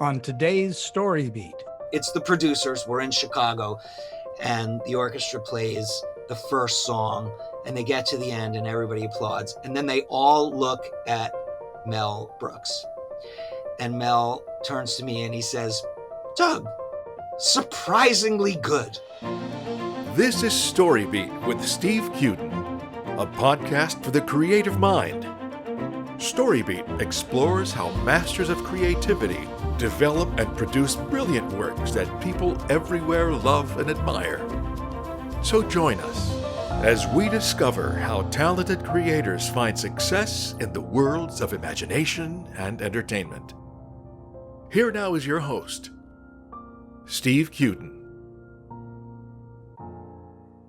on today's StoryBeat. It's the producers. We're in Chicago, and the orchestra plays the first song, and they get to the end, and everybody applauds. And then they all look at Mel Brooks. And Mel turns to me and he says, "Doug, surprisingly good." This is StoryBeat with Steve Cuden, a podcast for the creative mind. StoryBeat explores how masters of creativity develop and produce brilliant works that people everywhere love and admire. So join us as we discover how talented creators find success in the worlds of imagination and entertainment. Here now is your host, Steve Cuden.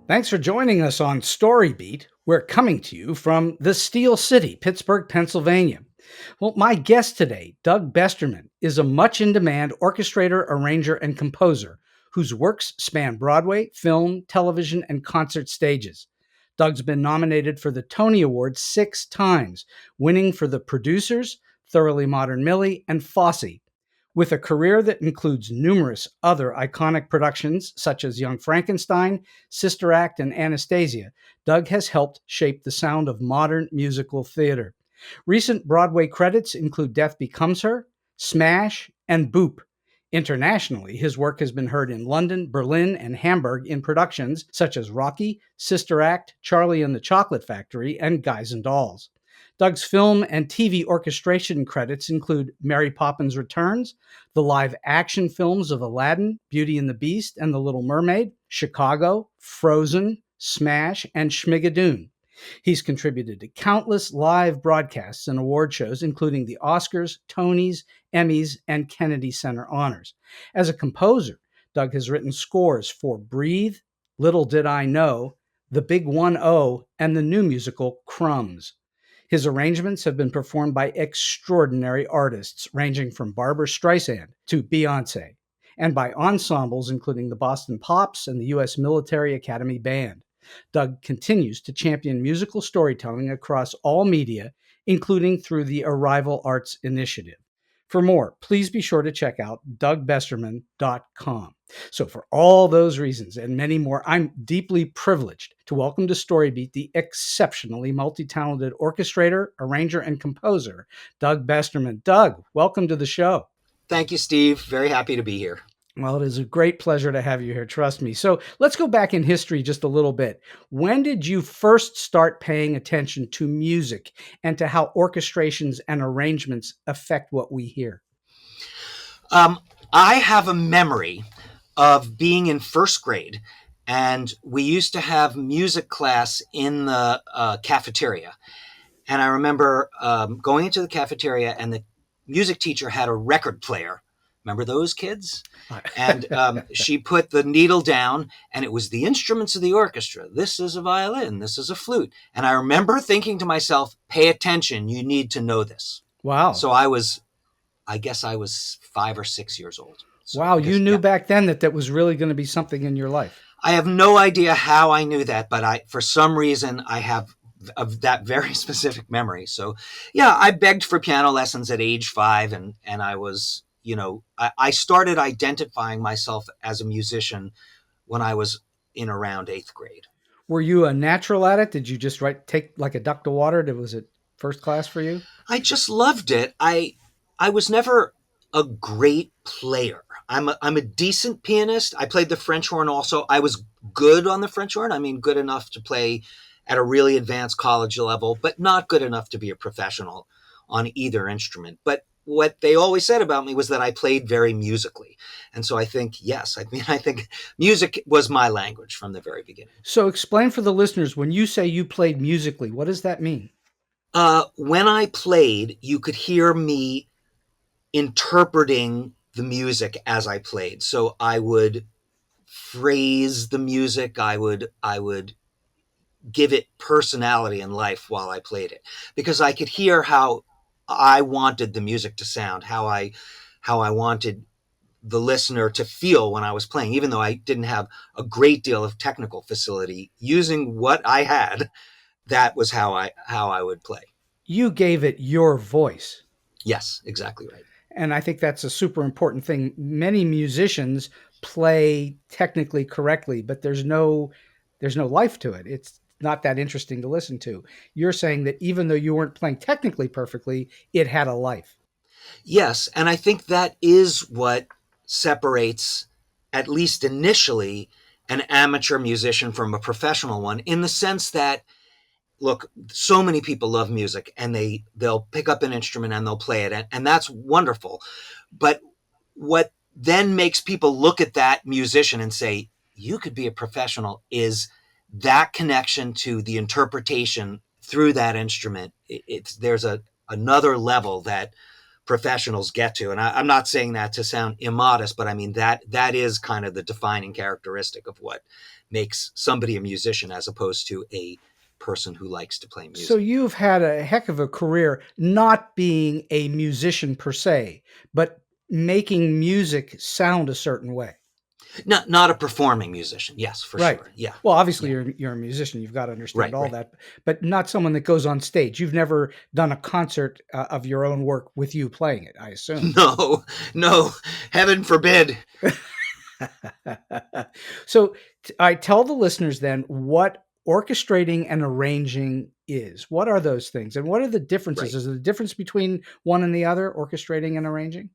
Thanks for joining us on StoryBeat. We're coming to you from the Steel City, Pittsburgh, Pennsylvania. Well, my guest today, Doug Besterman, is a much-in-demand orchestrator, arranger, and composer whose works span Broadway, film, television, and concert stages. Doug's been nominated for the Tony Award 6 times, winning for The Producers, Thoroughly Modern Millie, and Fosse. With a career that includes numerous other iconic productions such as Young Frankenstein, Sister Act, and Anastasia, Doug has helped shape the sound of modern musical theater. Recent Broadway credits include Death Becomes Her, Smash, and Boop. Internationally, his work has been heard in London, Berlin, and Hamburg in productions such as Rocky, Sister Act, Charlie and the Chocolate Factory, and Guys and Dolls. Doug's film and TV orchestration credits include Mary Poppins Returns, the live-action films of Aladdin, Beauty and the Beast, and the Little Mermaid, Chicago, Frozen, Smash, and Schmigadoon. He's contributed to countless live broadcasts and award shows, including the Oscars, Tonys, Emmys, and Kennedy Center honors. As a composer, Doug has written scores for Breathe, Little Did I Know, The Big 1-0, and the new musical Crumbs. His arrangements have been performed by extraordinary artists, ranging from Barbra Streisand to Beyoncé, and by ensembles including the Boston Pops and the U.S. Military Academy Band. Doug continues to champion musical storytelling across all media, including through the Arrival Arts Initiative. For more, please be sure to check out dougbesterman.com. So for all those reasons and many more, I'm deeply privileged to welcome to StoryBeat the exceptionally multi-talented orchestrator, arranger, and composer, Doug Besterman. Doug, welcome to the show. Thank you, Steve. Very happy to be here. Well, it is a great pleasure to have you here. Trust me. So let's go back in history just a little bit. When did you first start paying attention to music and to how orchestrations and arrangements affect what we hear? I have a memory of being in first grade, and we used to have music class in the cafeteria. And I remember going into the cafeteria, and the music teacher had a record player. Remember those kids? And she put the needle down, and it was the instruments of the orchestra. This is a violin. This is a flute. And I remember thinking to myself, pay attention. You need to know this. Wow. So I guess I was 5 or 6 years old. So wow. You knew back then that was really going to be something in your life. I have no idea how I knew that, but for some reason, I have of that very specific memory. So yeah, I begged for piano lessons at age 5, and I was, I started identifying myself as a musician when I was in around 8th grade. Were you a natural at it? Did you just take like a duck to water? Was it first class for you? I just loved it. I was never a great player. I'm a decent pianist. I played the French horn also. I was good on the French horn. I mean, good enough to play at a really advanced college level, but not good enough to be a professional on either instrument. But what they always said about me was that I played very musically. And so I think, yes, I think music was my language from the very beginning. So explain for the listeners, when you say you played musically, what does that mean? When I played, you could hear me interpreting the music as I played. So I would phrase the music. I would give it personality and life while I played it, because I could hear how I wanted the music to sound, how I wanted the listener to feel when I was playing, even though I didn't have a great deal of technical facility. Using what I had, that was how I would play. You gave it your voice. Yes, exactly right. And I think that's a super important thing. Many musicians play technically correctly, but there's no life to it. It's not that interesting to listen to. You're saying that even though you weren't playing technically perfectly, it had a life. Yes, and I think that is what separates, at least initially, an amateur musician from a professional one, in the sense that, look, so many people love music and they'll pick up an instrument and they'll play it, and that's wonderful. But what then makes people look at that musician and say, you could be a professional, is that connection to the interpretation through that instrument. There's another level that professionals get to. And I'm not saying that to sound immodest, but I mean, that is kind of the defining characteristic of what makes somebody a musician as opposed to a person who likes to play music. So you've had a heck of a career not being a musician per se, but making music sound a certain way. Not a performing musician. Yes, for Right. sure. Yeah. Well, obviously you're a musician. You've got to understand all Right. that, but not someone that goes on stage. You've never done a concert of your own work with you playing it, I assume. No, heaven forbid. So I tell the listeners then what orchestrating and arranging is. What are those things? And what are the differences? Right. Is there a difference between one and the other, orchestrating and arranging?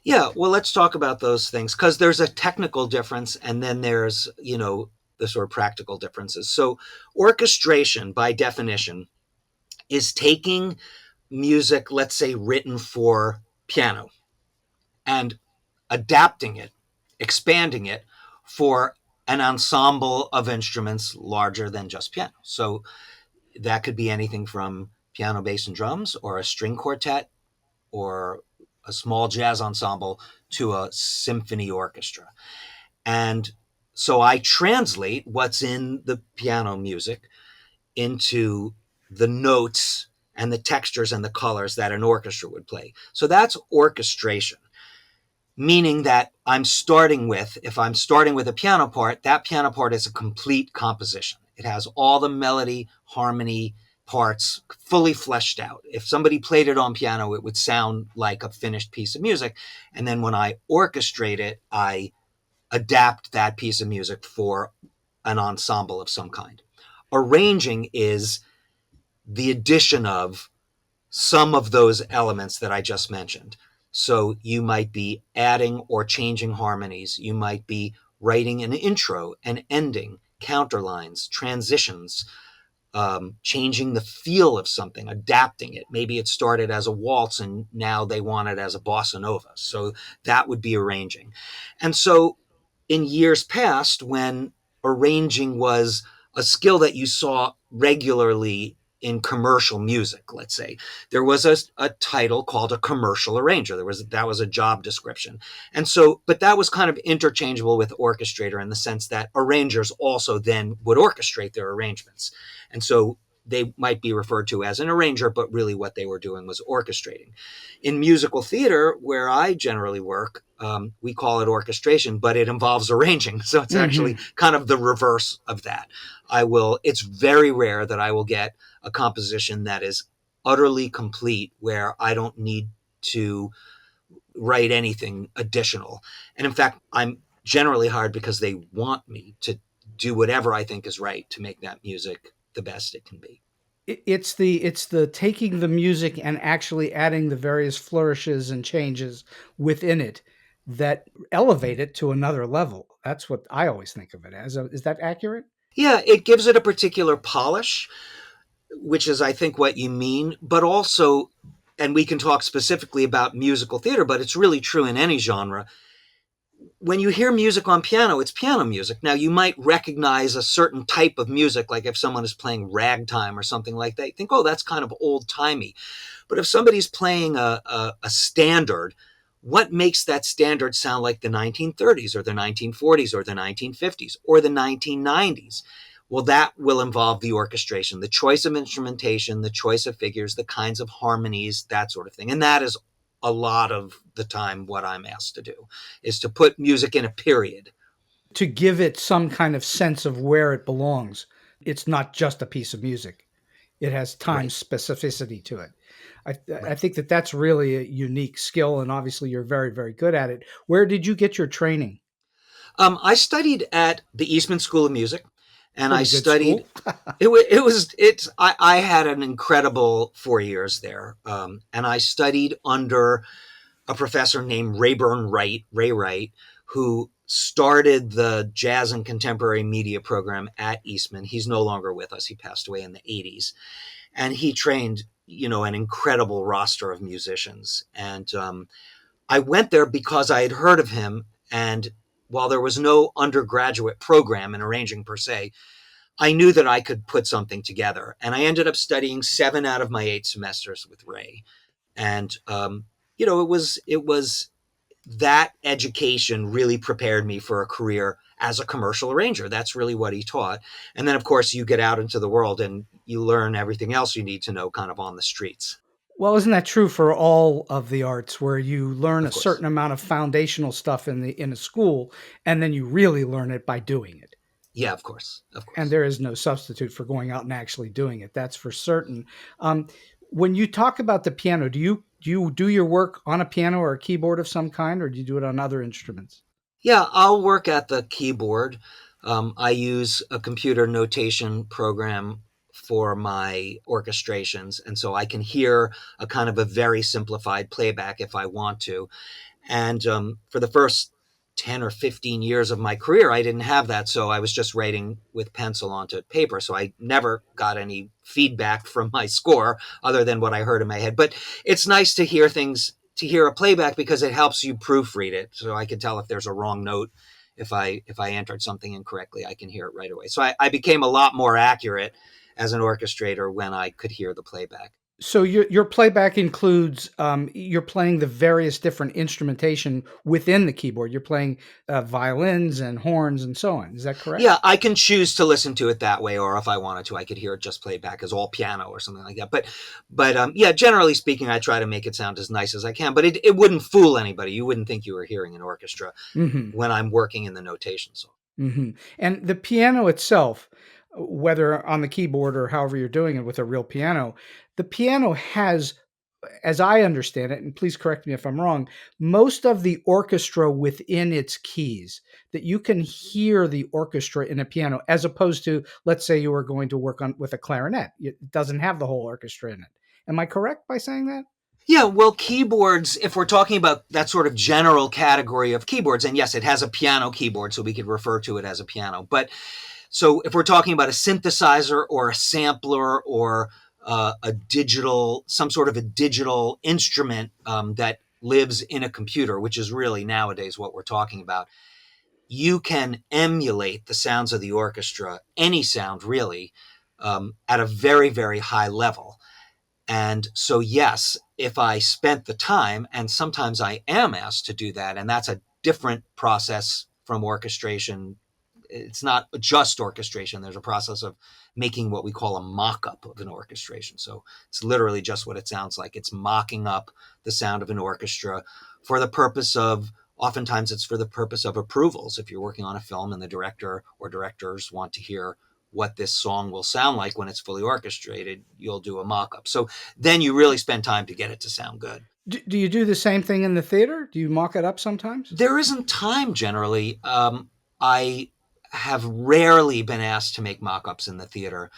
Yeah, well, let's talk about those things, because there's a technical difference and then there's, the sort of practical differences. So orchestration, by definition, is taking music, let's say, written for piano, and adapting it, expanding it for an ensemble of instruments larger than just piano. So that could be anything from piano, bass, and drums, or a string quartet, or a small jazz ensemble, to a symphony orchestra. And so I translate what's in the piano music into the notes and the textures and the colors that an orchestra would play. So that's orchestration, meaning that if I'm starting with a piano part, that piano part is a complete composition. It has all the melody, harmony parts fully fleshed out. If somebody played it on piano, it would sound like a finished piece of music. And then when I orchestrate it, I adapt that piece of music for an ensemble of some kind. Arranging is the addition of some of those elements that I just mentioned. So you might be adding or changing harmonies. You might be writing an intro, an ending, counterlines, transitions, changing the feel of something, adapting it. Maybe it started as a waltz and now they want it as a bossa nova. So that would be arranging. And so in years past, when arranging was a skill that you saw regularly in commercial music, let's say, there was a title called a commercial arranger. That was a job description. And so, but that was kind of interchangeable with orchestrator in the sense that arrangers also then would orchestrate their arrangements. And so they might be referred to as an arranger, but really what they were doing was orchestrating. In musical theater, where I generally work, we call it orchestration, but it involves arranging. So it's actually kind of the reverse of that. It's very rare that I will get a composition that is utterly complete where I don't need to write anything additional. And in fact, I'm generally hired because they want me to do whatever I think is right to make that music the best it can be. It's the taking the music and actually adding the various flourishes and changes within it that elevate it to another level. That's what I always think of it as. Is that accurate? Yeah, it gives it a particular polish, which is, I think, what you mean, but also, and we can talk specifically about musical theater, but it's really true in any genre. When you hear music on piano, it's piano music. Now, you might recognize a certain type of music, like if someone is playing ragtime or something like that, you think, oh, that's kind of old-timey. But if somebody's playing a standard, what makes that standard sound like the 1930s or the 1940s or the 1950s or the 1990s? Well, that will involve the orchestration, the choice of instrumentation, the choice of figures, the kinds of harmonies, that sort of thing. And that is a lot of the time what I'm asked to do, is to put music in a period. To give it some kind of sense of where it belongs. It's not just a piece of music. It has time Right. specificity to it. I Right. think that that's really a unique skill, and obviously you're very, very good at it. Where did you get your training? I studied at the Eastman School of Music, and I Pretty good studied. school. I had an incredible 4 years there, and I studied under a professor named Ray Wright, who started the jazz and contemporary media program at Eastman. He's no longer with us. He passed away in the 80s. And he trained, an incredible roster of musicians. And I went there because I had heard of him. And while there was no undergraduate program in arranging per se, I knew that I could put something together. And I ended up studying 7 out of my 8 semesters with Ray. And it was that education really prepared me for a career as a commercial arranger. That's really what he taught. And then, of course, you get out into the world and you learn everything else you need to know kind of on the streets. Well, isn't that true for all of the arts, where you learn a Of course. certain amount of foundational stuff in a school, and then you really learn it by doing it? Yeah, of course. Of And course. there is no substitute for going out and actually doing it. That's for certain. Um, when you talk about the piano, do you do your work on a piano or a keyboard of some kind, or do you do it on other instruments? Yeah, I'll work at the keyboard. I use a computer notation program for my orchestrations. And so I can hear a kind of a very simplified playback if I want to. And for the first 10 or 15 years of my career, I didn't have that. So I was just writing with pencil onto paper. So I never got any feedback from my score other than what I heard in my head. But it's nice to hear things, to hear a playback, because it helps you proofread it. So I can tell if there's a wrong note. If I entered something incorrectly, I can hear it right away. So I became a lot more accurate as an orchestrator when I could hear the playback. So your playback includes you're playing the various different instrumentation within the keyboard. You're playing violins and horns and so on. Is that correct? Yeah, I can choose to listen to it that way, or if I wanted to, I could hear it just played back as all piano or something like that. But yeah, generally speaking, I try to make it sound as nice as I can. But it wouldn't fool anybody. You wouldn't think you were hearing an orchestra Hmm. when I'm working in the notation. So And the piano itself, whether on the keyboard or however you're doing it with a real piano, the piano has, as I understand it, and please correct me if I'm wrong, most of the orchestra within its keys, that you can hear the orchestra in a piano, as opposed to, let's say you were going to work on with a clarinet. It doesn't have the whole orchestra in it. Am I correct by saying that? yeah, well, keyboards, if we're talking about that sort of general category of keyboards, and yes, it has a piano keyboard, so we could refer to it as a piano. But so if we're talking about a synthesizer or a sampler or some sort of a digital instrument that lives in a computer, which is really nowadays what we're talking about, you can emulate the sounds of the orchestra, any sound really, at a very, very high level. And so, yes, if I spent the time, and sometimes I am asked to do that, and that's a different process from orchestration. It's not just orchestration. There's a process of making what we call a mock-up of an orchestration. So it's literally just what it sounds like. It's mocking up the sound of an orchestra for the purpose of, oftentimes it's for the purpose of approvals. If you're working on a film and the director or directors want to hear what this song will sound like when it's fully orchestrated, you'll do a mock-up. So then you really spend time to get it to sound good. Do you do the same thing in the theater? Do you mock it up sometimes? There isn't time generally. I have rarely been asked to make mock-ups in the theater,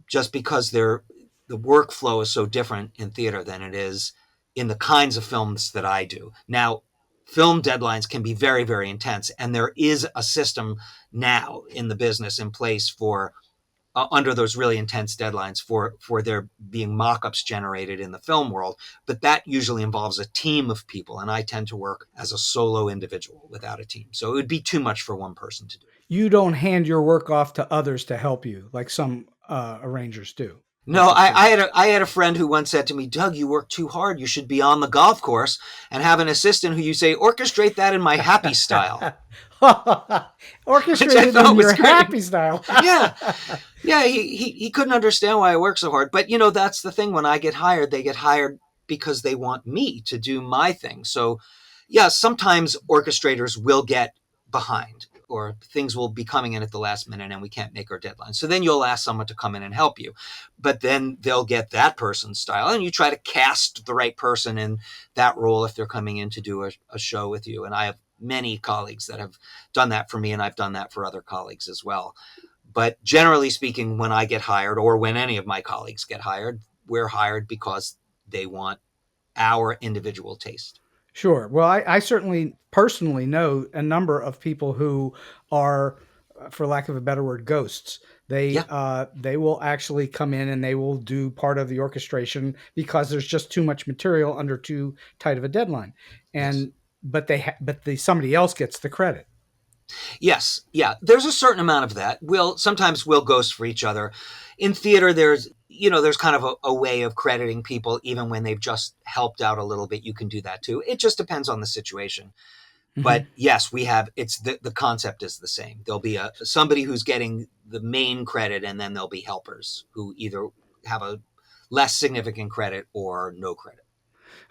just because the workflow is so different in theater than it is in the kinds of films that I do. Now, film deadlines can be very, very intense, and there is a system now in the business in place for under those really intense deadlines for there being mock-ups generated in the film world. But that usually involves a team of people, and I tend to work as a solo individual without a team. So it would be too much for one person to do. You don't hand your work off to others to help you like some arrangers do. No, I had a friend who once said to me, Doug, you work too hard. You should be on the golf course and have an assistant who you say, orchestrate that in my happy style. Orchestrated in your happy style. Yeah. Yeah, he couldn't understand why I work so hard. But, that's the thing. When I get hired, they get hired because they want me to do my thing. So, yeah, sometimes orchestrators will get behind. or things will be coming in at the last minute and we can't make our deadline. So then you'll ask someone to come in and help you, but then they'll get that person's style, and you try to cast the right person in that role if they're coming in to do a show with you. And I have many colleagues that have done that for me, and I've done that for other colleagues as well. But generally speaking, when I get hired, or when any of my colleagues get hired, we're hired because they want our individual taste. Sure. Well, I certainly personally know a number of people who are, for lack of a better word, ghosts. They will actually come in and they will do part of the orchestration because there's just too much material under too tight of a deadline, and but somebody else gets the credit. Yes. Yeah. There's a certain amount of that. Sometimes we'll ghost for each other. In theater, there's kind of a way of crediting people even when they've just helped out a little bit. You can do that too. It just depends on the situation. Mm-hmm. But yes, it's the concept is the same. There'll be somebody who's getting the main credit, and then there'll be helpers who either have a less significant credit or no credit.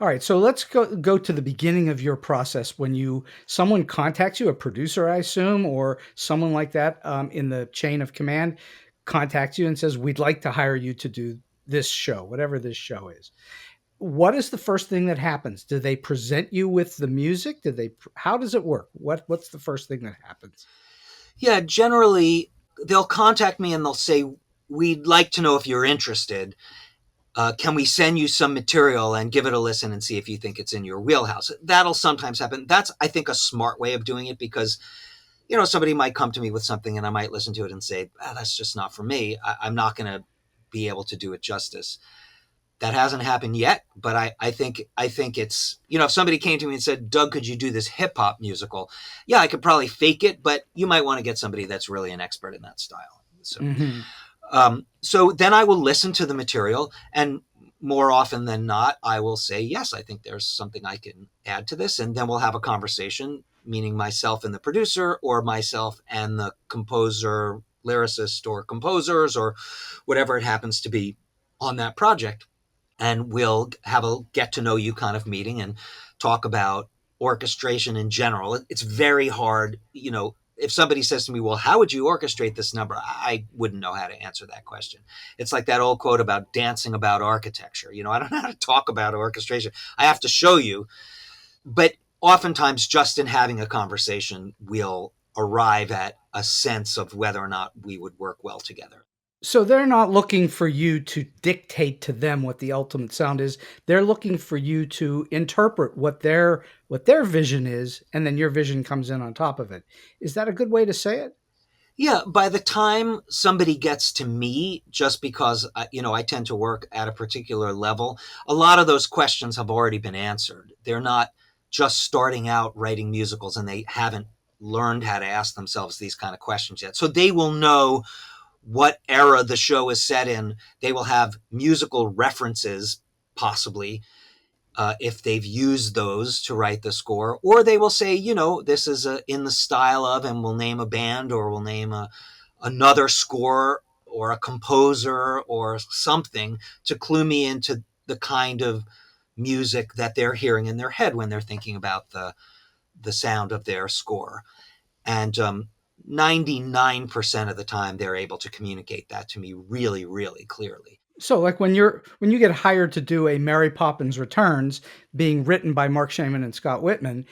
All right, so let's go to the beginning of your process when someone contacts you, a producer, I assume, or someone like that in the chain of command contacts you and says, we'd like to hire you to do this show, whatever this show is. What is the first thing that happens? Do they present you with the music? How does it work? What's the first thing that happens? Yeah, generally they'll contact me and they'll say, we'd like to know if you're interested. Can we send you some material and give it a listen and see if you think it's in your wheelhouse? That'll sometimes happen. That's, I think, a smart way of doing it because, somebody might come to me with something and I might listen to it and say, that's just not for me. I'm not going to be able to do it justice. That hasn't happened yet, but I think it's, if somebody came to me and said, Doug, could you do this hip hop musical? Yeah, I could probably fake it, but you might want to get somebody that's really an expert in that style. So. Mm-hmm. So then I will listen to the material, and more often than not, I will say, yes, I think there's something I can add to this. And then we'll have a conversation, meaning myself and the producer, or myself and the composer, lyricist, or composers, or whatever it happens to be on that project. And we'll have a get to know you kind of meeting and talk about orchestration in general. It's very hard, if somebody says to me, well, how would you orchestrate this number? I wouldn't know how to answer that question. It's like that old quote about dancing about architecture. I don't know how to talk about orchestration. I have to show you. But oftentimes, just in having a conversation, we'll arrive at a sense of whether or not we would work well together. So they're not looking for you to dictate to them what the ultimate sound is. They're looking for you to interpret what their vision is, and then your vision comes in on top of it. Is that a good way to say it? Yeah. By the time somebody gets to me, just because, I tend to work at a particular level, a lot of those questions have already been answered. They're not just starting out writing musicals and they haven't learned how to ask themselves these kind of questions yet. So they will know what era the show is set in. They will have musical references, possibly, if they've used those to write the score, or they will say, this is in the style of, and we'll name a band, or we'll name another score or a composer or something to clue me into the kind of music that they're hearing in their head when they're thinking about the sound of their score. And 99% of the time, they're able to communicate that to me really, really clearly. So like when you get hired to do a Mary Poppins Returns being written by Mark Shaman and Scott Whitman,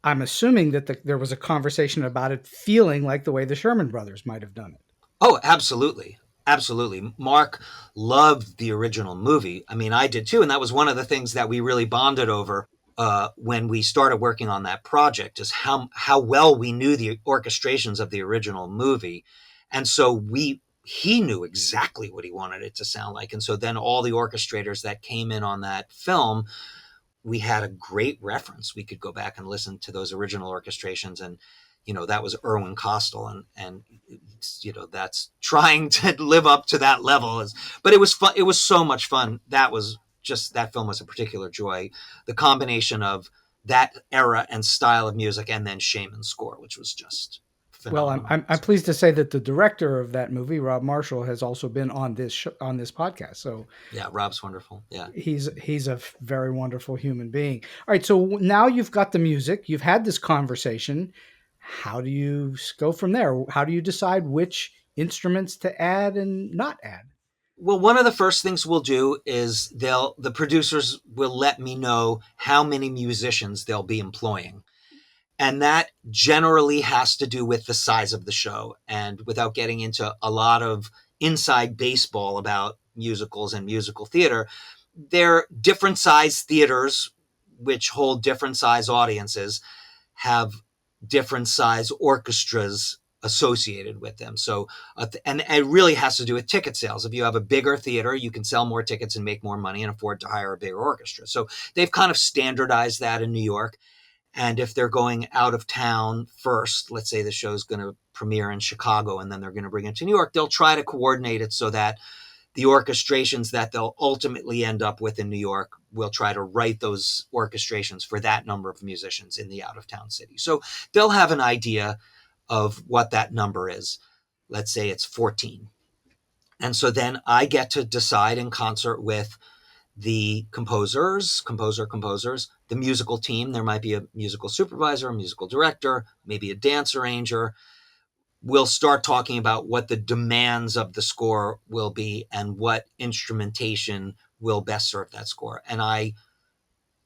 I'm assuming that there was a conversation about it feeling like the way the Sherman Brothers might have done it. Oh, absolutely. Absolutely. Mark loved the original movie. I mean, I did too. And that was one of the things that we really bonded over when we started working on that project, is how well we knew the orchestrations of the original movie. And so he knew exactly what he wanted it to sound like. And so then all the orchestrators that came in on that film, we had a great reference. We could go back and listen to those original orchestrations. And, that was Irwin Kostal. And that's trying to live up to that level. But it was fun. It was so much fun. That film was a particular joy. The combination of that era and style of music and then Shaman's score, which was just phenomenal. Well, I'm pleased to say that the director of that movie, Rob Marshall, has also been on this podcast. So yeah, Rob's wonderful. Yeah, he's a very wonderful human being. All right, so now you've got the music. You've had this conversation. how do you go from there? How do you decide which instruments to add and not add? Well, one of the first things we'll do is the producers will let me know how many musicians they'll be employing. And that generally has to do with the size of the show. And without getting into a lot of inside baseball about musicals and musical theater, they're different size theaters, which hold different size audiences, have different size orchestras associated with them. So, and it really has to do with ticket sales. If you have a bigger theater, you can sell more tickets and make more money and afford to hire a bigger orchestra. So they've kind of standardized that in New York. And if they're going out of town first, let's say the show's going to premiere in Chicago and then they're going to bring it to New York, they'll try to coordinate it so that the orchestrations that they'll ultimately end up with in New York will try to write those orchestrations for that number of musicians in the out of town city. So they'll have an idea of what that number is. Let's say it's 14. And so then I get to decide in concert with the composers, the musical team. There might be a musical supervisor, a musical director, maybe a dance arranger. We'll start talking about what the demands of the score will be and what instrumentation will best serve that score. And I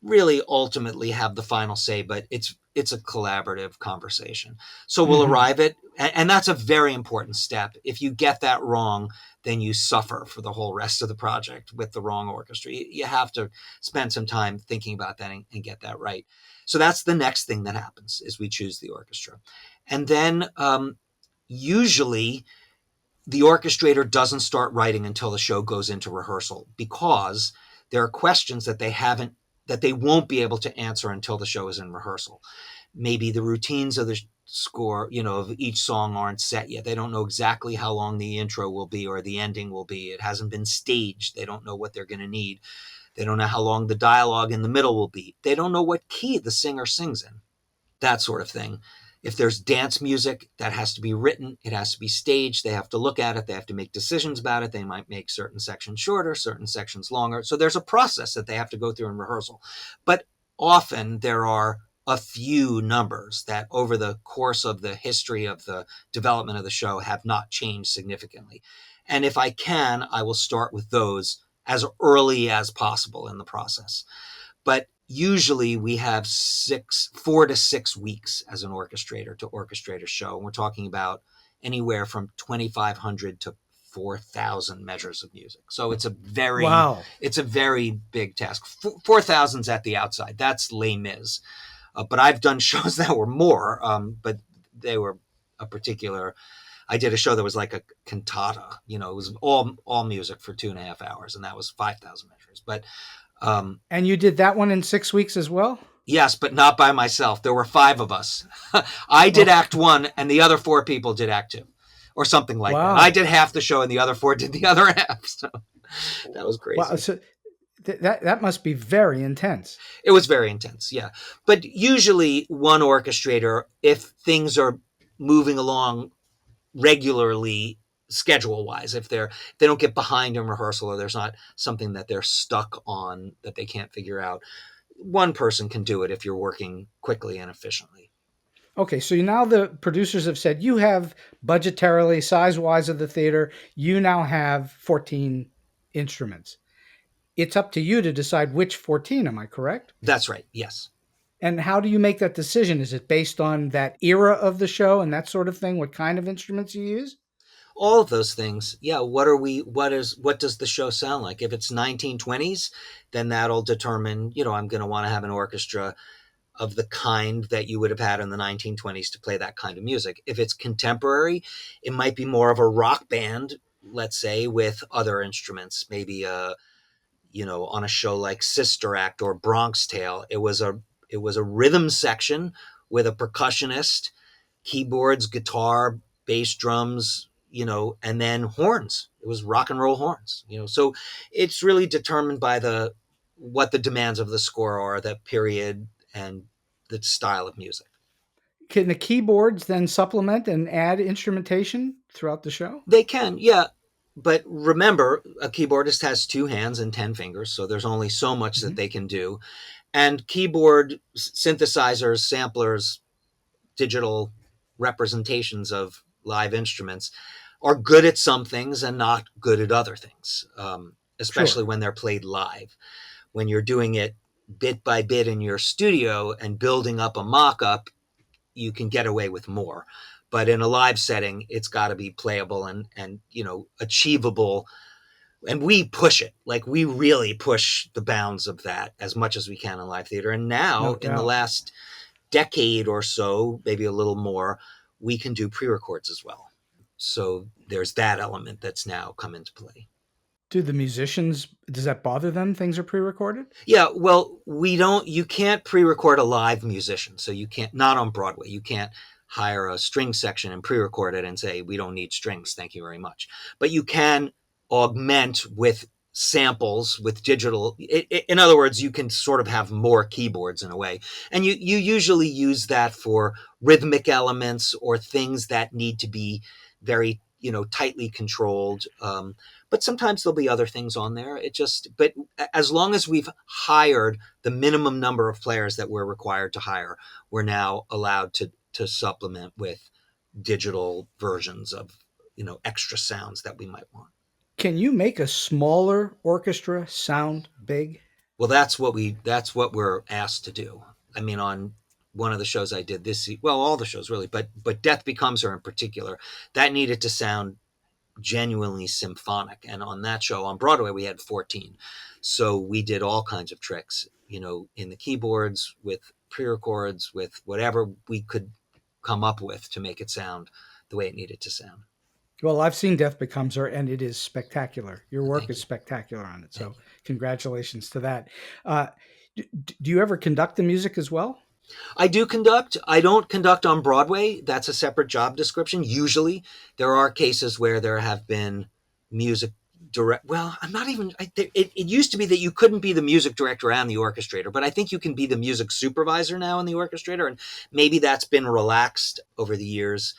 really ultimately have the final say, but it's a collaborative conversation. So we'll arrive at, and that's a very important step. If you get that wrong, then you suffer for the whole rest of the project with the wrong orchestra. You have to spend some time thinking about that and get that right. So that's the next thing that happens is we choose the orchestra. And then usually the orchestrator doesn't start writing until the show goes into rehearsal because there are questions that they won't be able to answer until the show is in rehearsal. Maybe the routines of the score, of each song aren't set yet. They don't know exactly how long the intro will be or the ending will be. It hasn't been staged. They don't know what they're going to need. They don't know how long the dialogue in the middle will be. They don't know what key the singer sings in, that sort of thing. If there's dance music, that has to be written. It has to be staged. They have to look at it. They have to make decisions about it. They might make certain sections shorter, certain sections longer. So there's a process that they have to go through in rehearsal. But often there are a few numbers that over the course of the history of the development of the show have not changed significantly. And if I can, I will start with those as early as possible in the process. But usually we have 4 to 6 weeks as an orchestrator to orchestrate a show. And we're talking about anywhere from 2,500 to 4,000 measures of music. So it's a very big task. 4,000's at the outside. That's Les Mis. But I've done shows that were more, but they were I did a show that was like a cantata, it was all music for 2.5 hours, and that was 5,000 measures. But and you did that one in 6 weeks as well? Yes, but not by myself. There were 5 of us. I did Act 1, and the other 4 people did Act 2, or something like that. I did half the show, and the other 4 did the other half. So that was crazy. Wow. So that must be very intense. It was very intense, yeah. But usually one orchestrator, if things are moving along regularly schedule-wise, if they don't get behind in rehearsal or there's not something that they're stuck on that they can't figure out, one person can do it if you're working quickly and efficiently. Okay, so now the producers have said you have budgetarily, size-wise of the theater, you now have 14 instruments. It's up to you to decide which 14, am I correct? That's right, yes. And how do you make that decision? Is it based on that era of the show and that sort of thing? What kind of instruments you use? All of those things. Yeah. What does the show sound like? If it's 1920s, then that'll determine, I'm going to want to have an orchestra of the kind that you would have had in the 1920s to play that kind of music. If it's contemporary, it might be more of a rock band, let's say, with other instruments, maybe on a show like Sister Act or Bronx Tale, it was a rhythm section with a percussionist, keyboards, guitar, bass drums, and then horns. It was rock and roll horns, So it's really determined by what the demands of the score are, that period, and the style of music. Can the keyboards then supplement and add instrumentation throughout the show? They can, yeah. But remember, a keyboardist has 2 hands and 10 fingers, so there's only so much that they can do. And keyboard synthesizers, samplers, digital representations of live instruments are good at some things and not good at other things, especially Sure. when they're played live. When you're doing it bit by bit in your studio and building up a mock-up, you can get away with more. But in a live setting, it's got to be playable and achievable. And we push it, like we really push the bounds of that as much as we can in live theater. And now No in the doubt. last decade or so, maybe a little more, we can do pre-records as well. So there's that element that's now come into play. Do the musicians, does that bother them? Things are pre-recorded? Yeah, well, you can't pre-record a live musician. So you can't, not on Broadway, you can't hire a string section and pre-record it and say, we don't need strings, thank you very much. But you can augment with samples with digital. In other words, you can sort of have more keyboards in a way. And you usually use that for rhythmic elements or things that need to be very, tightly controlled. But sometimes there'll be other things on there. But as long as we've hired the minimum number of players that we're required to hire, we're now allowed to supplement with digital versions of, extra sounds that we might want. Can you make a smaller orchestra sound big? Well, that's what we're asked to do. I mean, on one of the shows I did all the shows really, but Death Becomes Her in particular, that needed to sound genuinely symphonic. And on that show on Broadway, we had 14. So we did all kinds of tricks, in the keyboards, with pre-records, with whatever we could come up with to make it sound the way it needed to sound. Well, I've seen Death Becomes Her, and it is spectacular. Your work Thank is you. spectacular on it. So Thank you. congratulations to that. Uh, do you ever conduct the music as well? I do conduct. I don't conduct on Broadway. That's a separate job description. Usually, there are cases where there have been music direct. Well, I'm not even. It used to be that you couldn't be the music director and the orchestrator, but I think you can be the music supervisor now in the orchestrator, and maybe that's been relaxed over the years.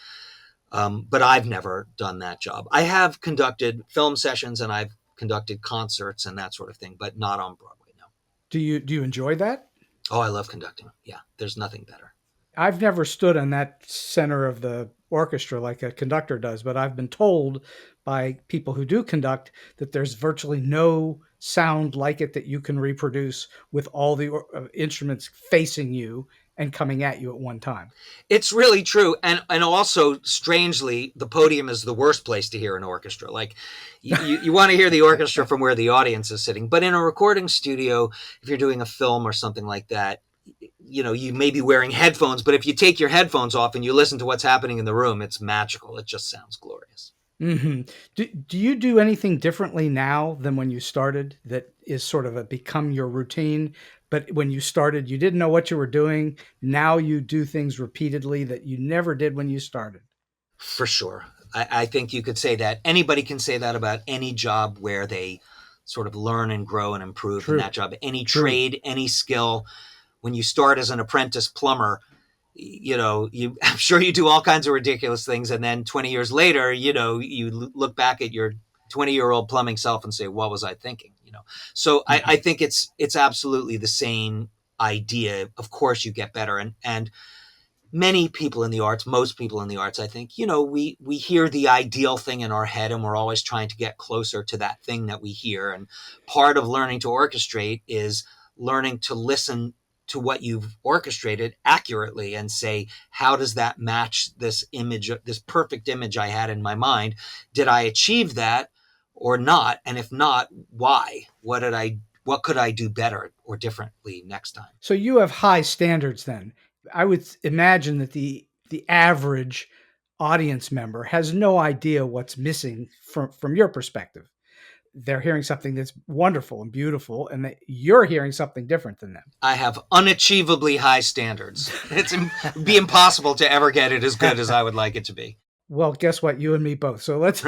But I've never done that job. I have conducted film sessions and I've conducted concerts and that sort of thing, but not on Broadway. No. Do you enjoy that? Oh, I love conducting. Yeah, there's nothing better. I've never stood on that center of the orchestra like a conductor does, but I've been told by people who do conduct that there's virtually no sound like it that you can reproduce with all the instruments facing you and coming at you at one time. It's really true. And also, strangely, the podium is the worst place to hear an orchestra. Like, you want to hear the orchestra from where the audience is sitting. But in a recording studio, if you're doing a film or something like that, you may be wearing headphones, but if you take your headphones off and you listen to what's happening in the room, it's magical. It just sounds glorious. Mm-hmm. Do you do anything differently now than when you started that is sort of become your routine? But when you started, you didn't know what you were doing. Now you do things repeatedly that you never did when you started. For sure. I think you could say that. Anybody can say that about any job where they sort of learn and grow and improve in that job. Any trade, any skill. When you start as an apprentice plumber, I'm sure you do all kinds of ridiculous things. And then 20 years later, you look back at your 20-year-old plumbing self and say, what was I thinking? So I think it's absolutely the same idea. Of course you get better. And many people in the arts, most people in the arts, I think, we hear the ideal thing in our head and we're always trying to get closer to that thing that we hear. And part of learning to orchestrate is learning to listen to what you've orchestrated accurately and say, how does that match this image, this perfect image I had in my mind? Did I achieve that or not? And if not, why? What could I do better or differently next time? So you have high standards then. I would imagine that the average audience member has no idea what's missing from your perspective. They're hearing something that's wonderful and beautiful, and that you're hearing something different than them. I have unachievably high standards. It'd be impossible to ever get it as good as I would like it to be. Well, guess what? You and me both. So let's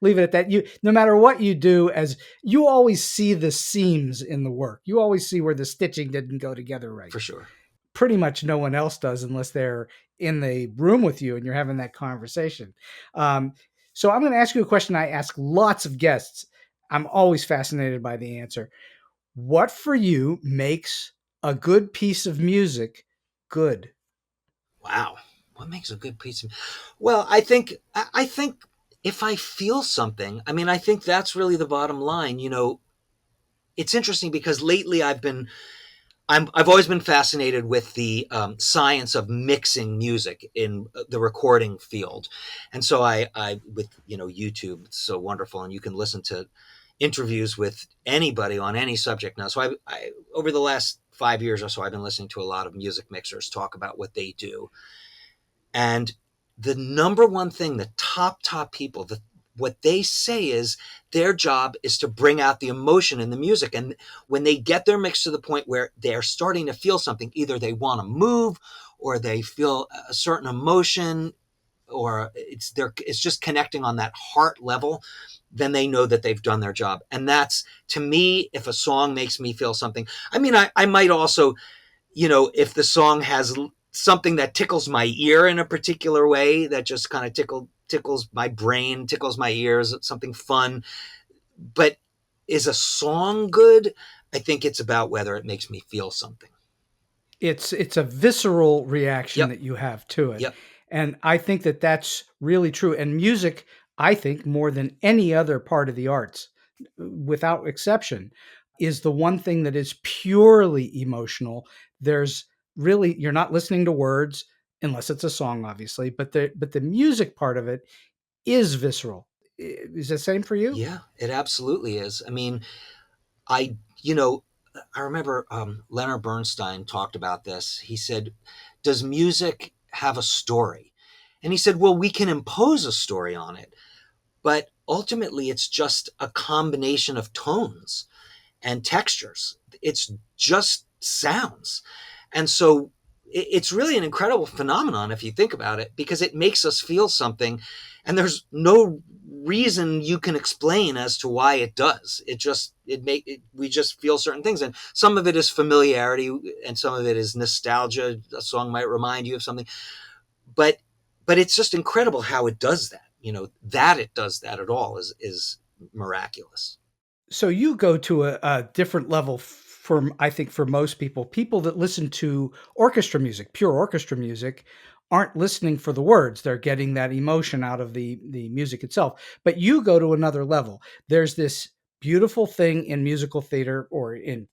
leave it at that. No matter what you do, as you always see the seams in the work. You always see where the stitching didn't go together right. For sure. Pretty much no one else does unless they're in the room with you and you're having that conversation. So I'm going to ask you a question I ask lots of guests. I'm always fascinated by the answer. What for you makes a good piece of music good? Wow. What makes a good piece of? Well, I think if I feel something, I mean, I think that's really the bottom line. It's interesting because lately I've always been fascinated with the science of mixing music in the recording field, and so I with YouTube, it's so wonderful, and you can listen to interviews with anybody on any subject now. So I over the last 5 years or so, I've been listening to a lot of music mixers talk about what they do, and the number one thing, the top people, what they say is their job is to bring out the emotion in the music. And when they get their mix to the point where they're starting to feel something, either they want to move or they feel a certain emotion, or it's just connecting on that heart level, then they know that they've done their job. And that's, to me, if a song makes me feel something. I mean, I might also, if the song has something that tickles my ear in a particular way, that just kind of tickles my brain, tickles my ears, something fun. But is a song good? I think it's about whether it makes me feel something. It's a visceral reaction Yep. that you have to it. Yep. And I think that that's really true. And music, I think, more than any other part of the arts, without exception, is the one thing that is purely emotional. There's really, you're not listening to words unless it's a song, obviously, but the music part of it is visceral. Is the same for you? Yeah, it absolutely is. I mean, I you know I remember Leonard Bernstein talked about this. He said, "Does music have a story?" And he said, "Well, we can impose a story on it, but ultimately it's just a combination of tones and textures. It's just sounds." And so it's really an incredible phenomenon if you think about it, because it makes us feel something, and there's no reason you can explain as to why it does. We just feel certain things, and some of it is familiarity, and some of it is nostalgia. A song might remind you of something, but it's just incredible how it does that. That it does that at all is miraculous. So you go to a different level for, I think, for most people that listen to orchestra music, pure orchestra music, aren't listening for the words. They're getting that emotion out of the music itself. But you go to another level. There's this beautiful thing in musical theater or in,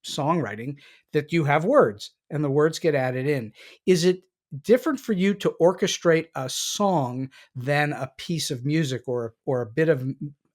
songwriting, that you have words and the words get added in. Is it different for you to orchestrate a song than a piece of music or a bit of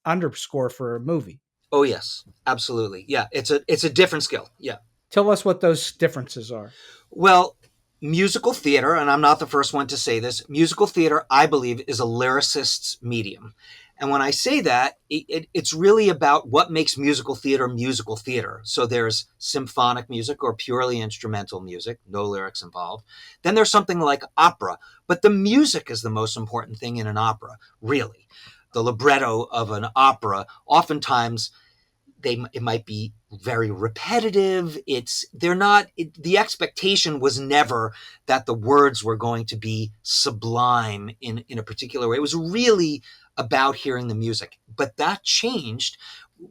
underscore for a movie? Oh yes, absolutely. Yeah, it's a different skill. Yeah. Tell us what those differences are. Well, musical theater, and I'm not the first one to say this, musical theater, I believe, is a lyricist's medium. And when I say that, it's really about what makes musical theater musical theater. So there's symphonic music or purely instrumental music, no lyrics involved. Then there's something like opera, but the music is the most important thing in an opera, really. The libretto of an opera, oftentimes it might be very repetitive. The expectation was never that the words were going to be sublime in a particular way. It was really about hearing the music. But that changed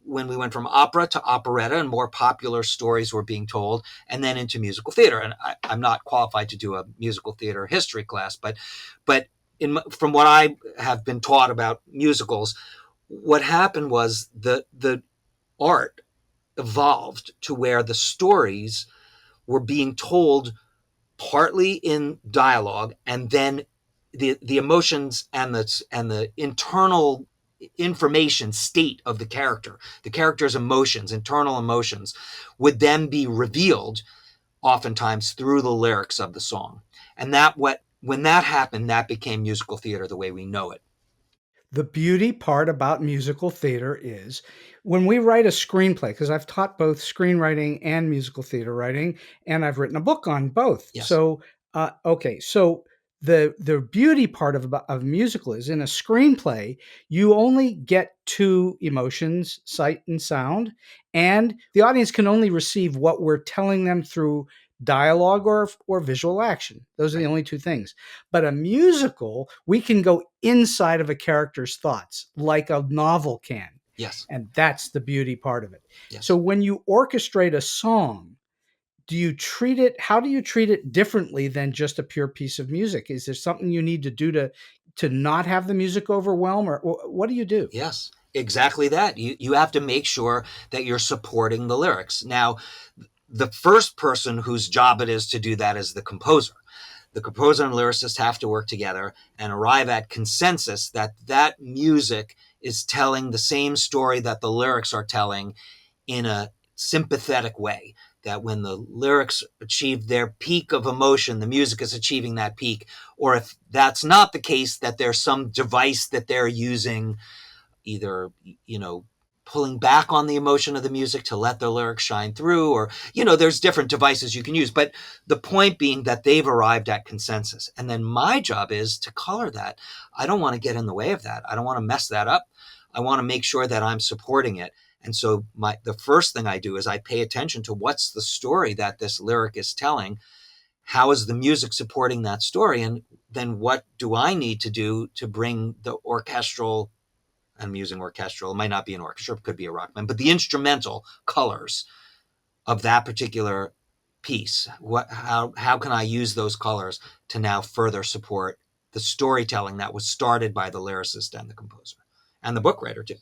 when we went from opera to operetta and more popular stories were being told, and then into musical theater. And I'm not qualified to do a musical theater history class, but from what I have been taught about musicals, what happened was the art evolved to where the stories were being told partly in dialogue, and then the emotions and the internal information state of the character's emotions, internal emotions, would then be revealed oftentimes through the lyrics of the song. And when that happened, that became musical theater the way we know it. The beauty part about musical theater is when we write a screenplay, because I've taught both screenwriting and musical theater writing, and I've written a book on both. Yes. So, so the beauty part of musical is in a screenplay, you only get two emotions, sight and sound, and the audience can only receive what we're telling them through dialogue or visual action. Those are the only two things. But a musical, we can go inside of a character's thoughts like a novel can. Yes. And that's the beauty part of it. Yes. So when you orchestrate a song, do you treat it, how do you treat it differently than just a pure piece of music? Is there something you need to do to not have the music overwhelm, or what do you do? Yes, exactly that. You have to make sure that you're supporting the lyrics. Now, the first person whose job it is to do that is the composer. The composer and lyricist have to work together and arrive at consensus that that music is telling the same story that the lyrics are telling in a sympathetic way. That when the lyrics achieve their peak of emotion, the music is achieving that peak. Or if that's not the case, that there's some device that they're using, either, pulling back on the emotion of the music to let the lyrics shine through, or, there's different devices you can use. But the point being that they've arrived at consensus. And then my job is to color that. I don't want to get in the way of that. I don't want to mess that up. I want to make sure that I'm supporting it. And so the first thing I do is I pay attention to what's the story that this lyric is telling. How is the music supporting that story? And then what do I need to do to bring the orchestral, I'm using orchestral, it might not be an orchestra, it could be a rock band, but the instrumental colors of that particular piece. How can I use those colors to now further support the storytelling that was started by the lyricist and the composer and the book writer too.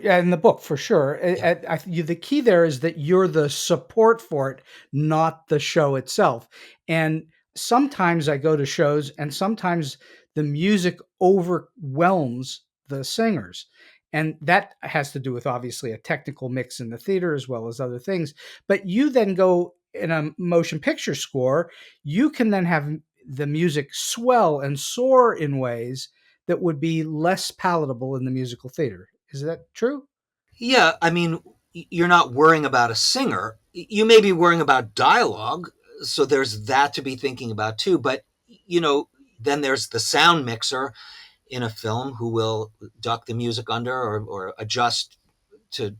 In the book, for sure. Yeah. The key there is that you're the support for it, not the show itself. And sometimes I go to shows and sometimes the music overwhelms the singers. And that has to do with obviously a technical mix in the theater as well as other things. But you then go in a motion picture score, you can then have the music swell and soar in ways that would be less palatable in the musical theater. Is that true? Yeah, I mean, you're not worrying about a singer. You may be worrying about dialogue, so there's that to be thinking about too. But, then there's the sound mixer in a film who will duck the music under or adjust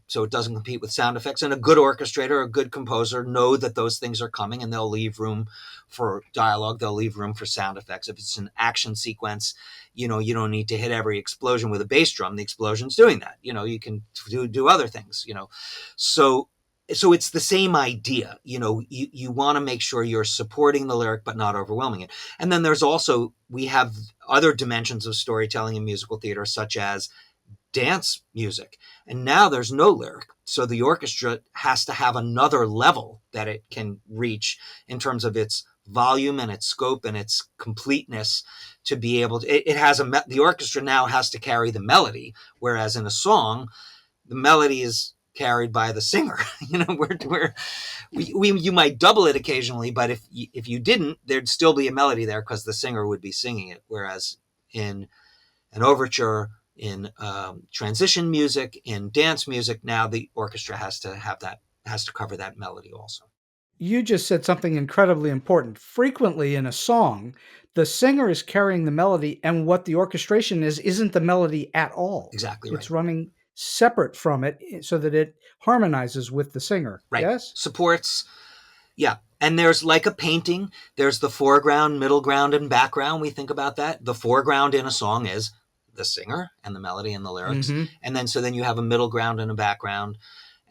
so it doesn't compete with sound effects. And a good orchestrator, a good composer know that those things are coming, and they'll leave room for dialogue. They'll leave room for sound effects. If it's an action sequence, you don't need to hit every explosion with a bass drum. The explosion's doing that. You can do other things, So it's the same idea. You want to make sure you're supporting the lyric, but not overwhelming it. And then we have other dimensions of storytelling in musical theater, such as dance music. And now there's no lyric. So the orchestra has to have another level that it can reach in terms of its volume and its scope and its completeness to be able to, the orchestra now has to carry the melody. Whereas in a song, the melody is carried by the singer. You might double it occasionally, but if you didn't, there'd still be a melody there because the singer would be singing it. Whereas in an overture, in transition music, in dance music, now the orchestra has to cover that melody also. You just said something incredibly important. Frequently in a song, the singer is carrying the melody, and what the orchestration isn't the melody at all. Exactly right. It's running separate from it so that it harmonizes with the singer. Right. Yes? Supports. Yeah. And there's like a painting. There's the foreground, middle ground, and background. We think about that. The foreground in a song is the singer and the melody and the lyrics. Mm-hmm. And then you have a middle ground and a background,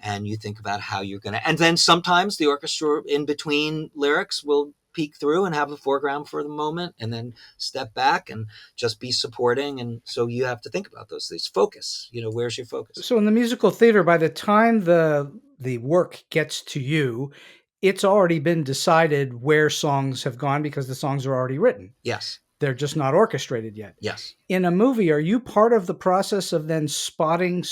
and you think about how you're going to, and then sometimes the orchestra in between lyrics will peek through and have a foreground for the moment and then step back and just be supporting. And so you have to think about those things. Focus, where's your focus? So in the musical theater, by the time the work gets to you, it's already been decided where songs have gone because the songs are already written. Yes. They're just not orchestrated yet. Yes. In a movie, are you part of the process of then spotting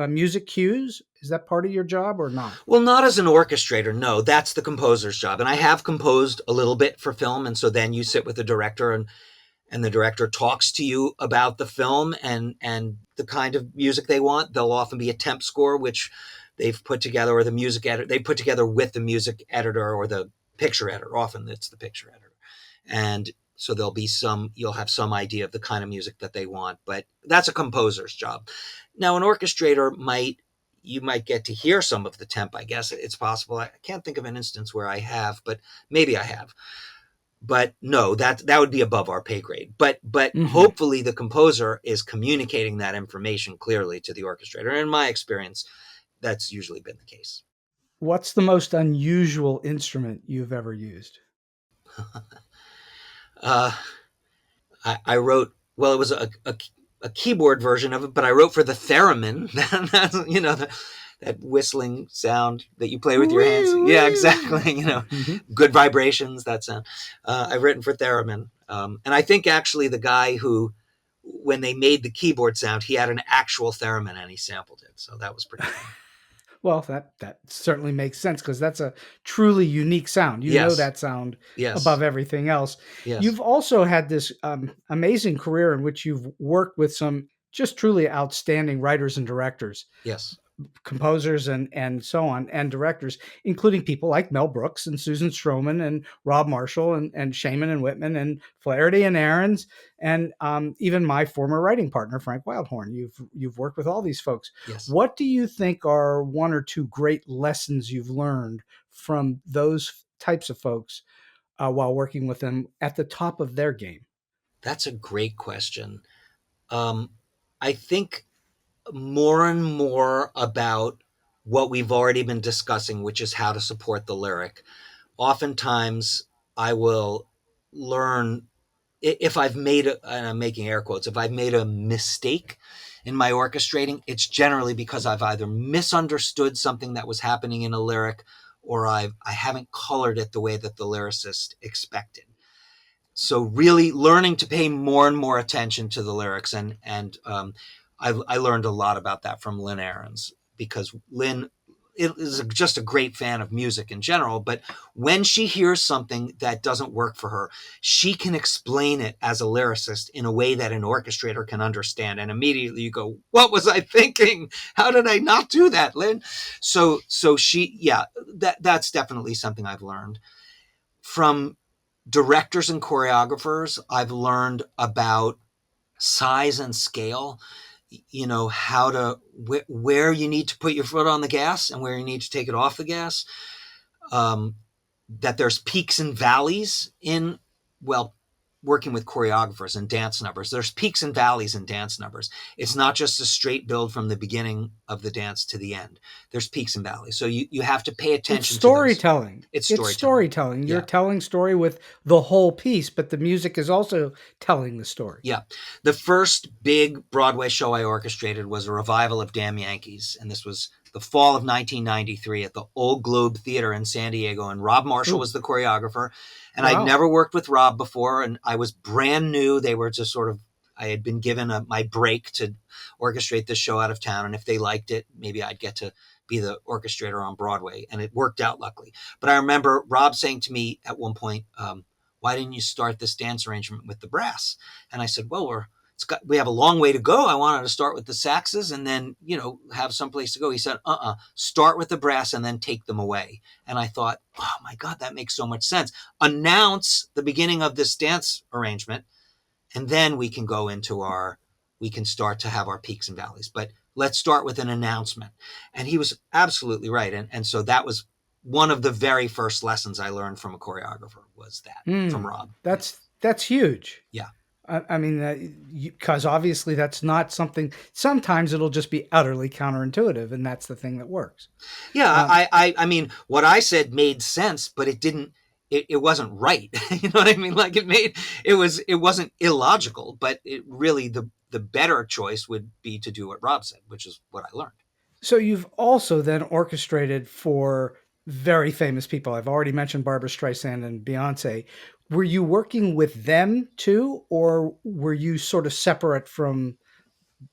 music cues? Is that part of your job or not? Well, not as an orchestrator. No, that's the composer's job. And I have composed a little bit for film. And so then you sit with the director and the director talks to you about the film and the kind of music they want. There'll often be a temp score, which they've put together, or the music editor, they put together with the music editor or the picture editor. Often it's the picture editor. And so you'll have some idea of the kind of music that they want, but that's a composer's job. Now, an orchestrator you might get to hear some of the temp, I guess. It's possible. I can't think of an instance where I have, but maybe I have. But no, that would be above our pay grade. But mm-hmm. Hopefully the composer is communicating that information clearly to the orchestrator. And in my experience, that's usually been the case. What's the most unusual instrument you've ever used? Uh, I wrote, well, it was a keyboard version of it, but I wrote for the theremin. That's, that whistling sound that you play with your hands. Yeah, exactly. Good vibrations, that sound. I've written for theremin. And I think actually the guy who, when they made the keyboard sound, he had an actual theremin and he sampled it. So that was pretty fun. Well, that certainly makes sense because that's a truly unique sound. You know Yes. that sound Yes. above everything else. Yes. You've also had this amazing career in which you've worked with some just truly outstanding writers and directors. Yes. Composers and so on, and directors, including people like Mel Brooks and Susan Stroman and Rob Marshall and Shaman and Whitman and Flaherty and Aarons and even my former writing partner Frank Wildhorn. You've worked with all these folks. Yes. What do you think are one or two great lessons you've learned from those types of folks while working with them at the top of their game? That's a great question. I think more and more about what we've already been discussing, which is how to support the lyric. Oftentimes I will learn if I've made and I'm making air quotes, if I've made a mistake in my orchestrating, it's generally because I've either misunderstood something that was happening in a lyric or I haven't colored it the way that the lyricist expected. So really learning to pay more and more attention to the lyrics. And I learned a lot about that from Lynn Ahrens, because Lynn is just a great fan of music in general. But when she hears something that doesn't work for her, she can explain it as a lyricist in a way that an orchestrator can understand. And immediately you go, what was I thinking? How did I not do that, Lynn? So she, yeah, that's definitely something I've learned. From directors and choreographers, I've learned about size and scale, how to, where you need to put your foot on the gas and where you need to take it off the gas. That there's peaks and valleys in, working with choreographers and dance numbers. There's peaks and valleys in dance numbers. It's not just a straight build from the beginning of the dance to the end. There's peaks and valleys. So you have to pay attention It's to storytelling. It's storytelling. You're Yeah. telling story with the whole piece, but the music is also telling the story. Yeah. The first big Broadway show I orchestrated was a revival of Damn Yankees. And this was the fall of 1993 at the Old Globe Theater in San Diego. And Rob Marshall was the choreographer. And Wow. I'd never worked with Rob before. And I was brand new. They were just I had been given my break to orchestrate this show out of town. And if they liked it, maybe I'd get to be the orchestrator on Broadway. And it worked out, luckily. But I remember Rob saying to me at one point, why didn't you start this dance arrangement with the brass? And I said, well, we have a long way to go. I wanted to start with the saxes and then, have someplace to go. He said, start with the brass and then take them away. And I thought, oh my God, that makes so much sense. Announce the beginning of this dance arrangement, and then we can go into we can start to have our peaks and valleys. But let's start with an announcement. And he was absolutely right. And so that was one of the very first lessons I learned from a choreographer, was that from Rob. That's huge. Yeah. I mean, because obviously that's not something, sometimes it'll just be utterly counterintuitive, and that's the thing that works. Yeah. I mean, what I said made sense, but it wasn't right. You know what I mean? Like it wasn't illogical, but really the better choice would be to do what Rob said, which is what I learned. So you've also then orchestrated for very famous people. I've already mentioned Barbra Streisand and Beyonce. Were you working with them too, or were you sort of separate from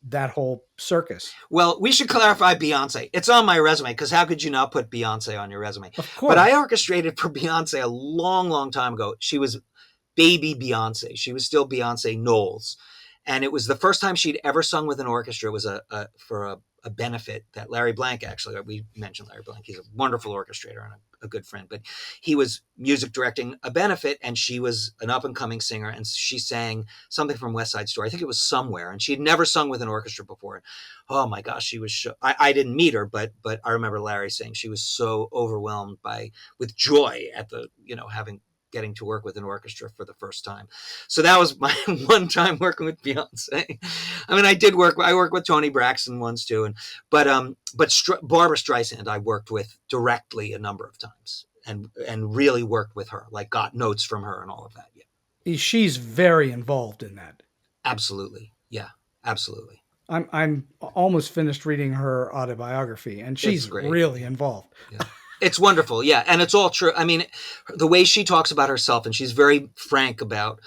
that whole circus? Well, we should clarify Beyonce. It's on my resume, because how could you not put Beyonce on your resume? Of course. But I orchestrated for Beyonce a long, long time ago. She was baby Beyonce. She was still Beyonce Knowles. And it was the first time she'd ever sung with an orchestra. It was for a benefit that Larry Blank, actually, we mentioned Larry Blank. He's a wonderful orchestrator and a good friend, but he was music directing a benefit, and she was an up and coming singer. And she sang something from West Side Story. I think it was Somewhere. And she'd never sung with an orchestra before. Oh my gosh, she was, I didn't meet her, but I remember Larry saying she was so overwhelmed with joy at having getting to work with an orchestra for the first time. So that was my one time working with Beyonce. I mean, I worked with Toni Braxton once too, but Barbra Streisand I worked with directly a number of times, and really worked with her, like got notes from her and all of that. Yeah, She's very involved in that. absolutely. Yeah, absolutely. I'm almost finished reading her autobiography, and she's really involved. Yeah. It's wonderful. Yeah. And it's all true. I mean, the way she talks about herself, and she's very frank about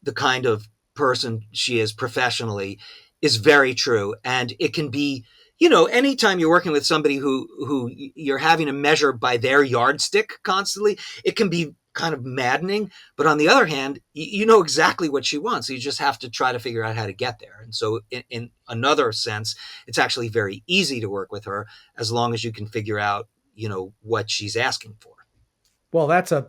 the kind of person she is professionally, is very true. And it can be, anytime you're working with somebody who you're having to measure by their yardstick constantly, it can be kind of maddening. But on the other hand, you know exactly what she wants. You just have to try to figure out how to get there. And so in another sense, it's actually very easy to work with her as long as you can figure out, what she's asking for. Well, that's a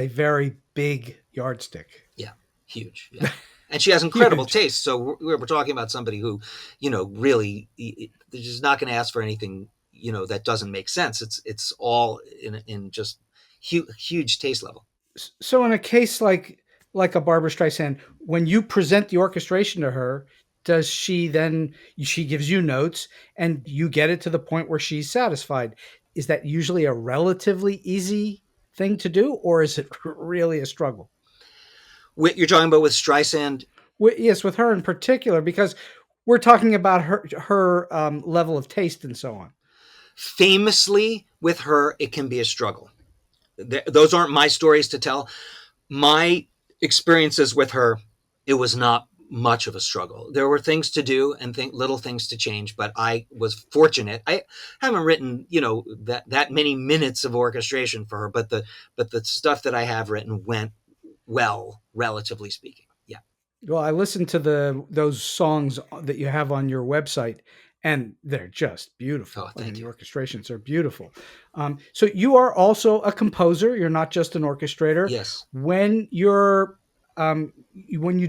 very big yardstick. Yeah. Huge. Yeah. And she has incredible taste. So we're talking about somebody who, really, they're just not going to ask for anything, that doesn't make sense. It's all in just huge taste level. So in a case like a Barbra Streisand, when you present the orchestration to her, does she gives you notes and you get it to the point where she's satisfied? Is that usually a relatively easy thing to do, or is it really a struggle? You're talking about with Streisand? Yes, with her in particular, because we're talking about her level of taste and so on. Famously, with her, it can be a struggle. Those aren't my stories to tell. My experiences with her, it was not much of a struggle. There were things to do and little things to change, but I was fortunate. I haven't written, that many minutes of orchestration for her, but the stuff that I have written went well, relatively speaking. Yeah. Well, I listened to those songs that you have on your website, and they're just beautiful. Oh, thank you. The orchestrations are beautiful. So you are also a composer. You're not just an orchestrator. Yes. When you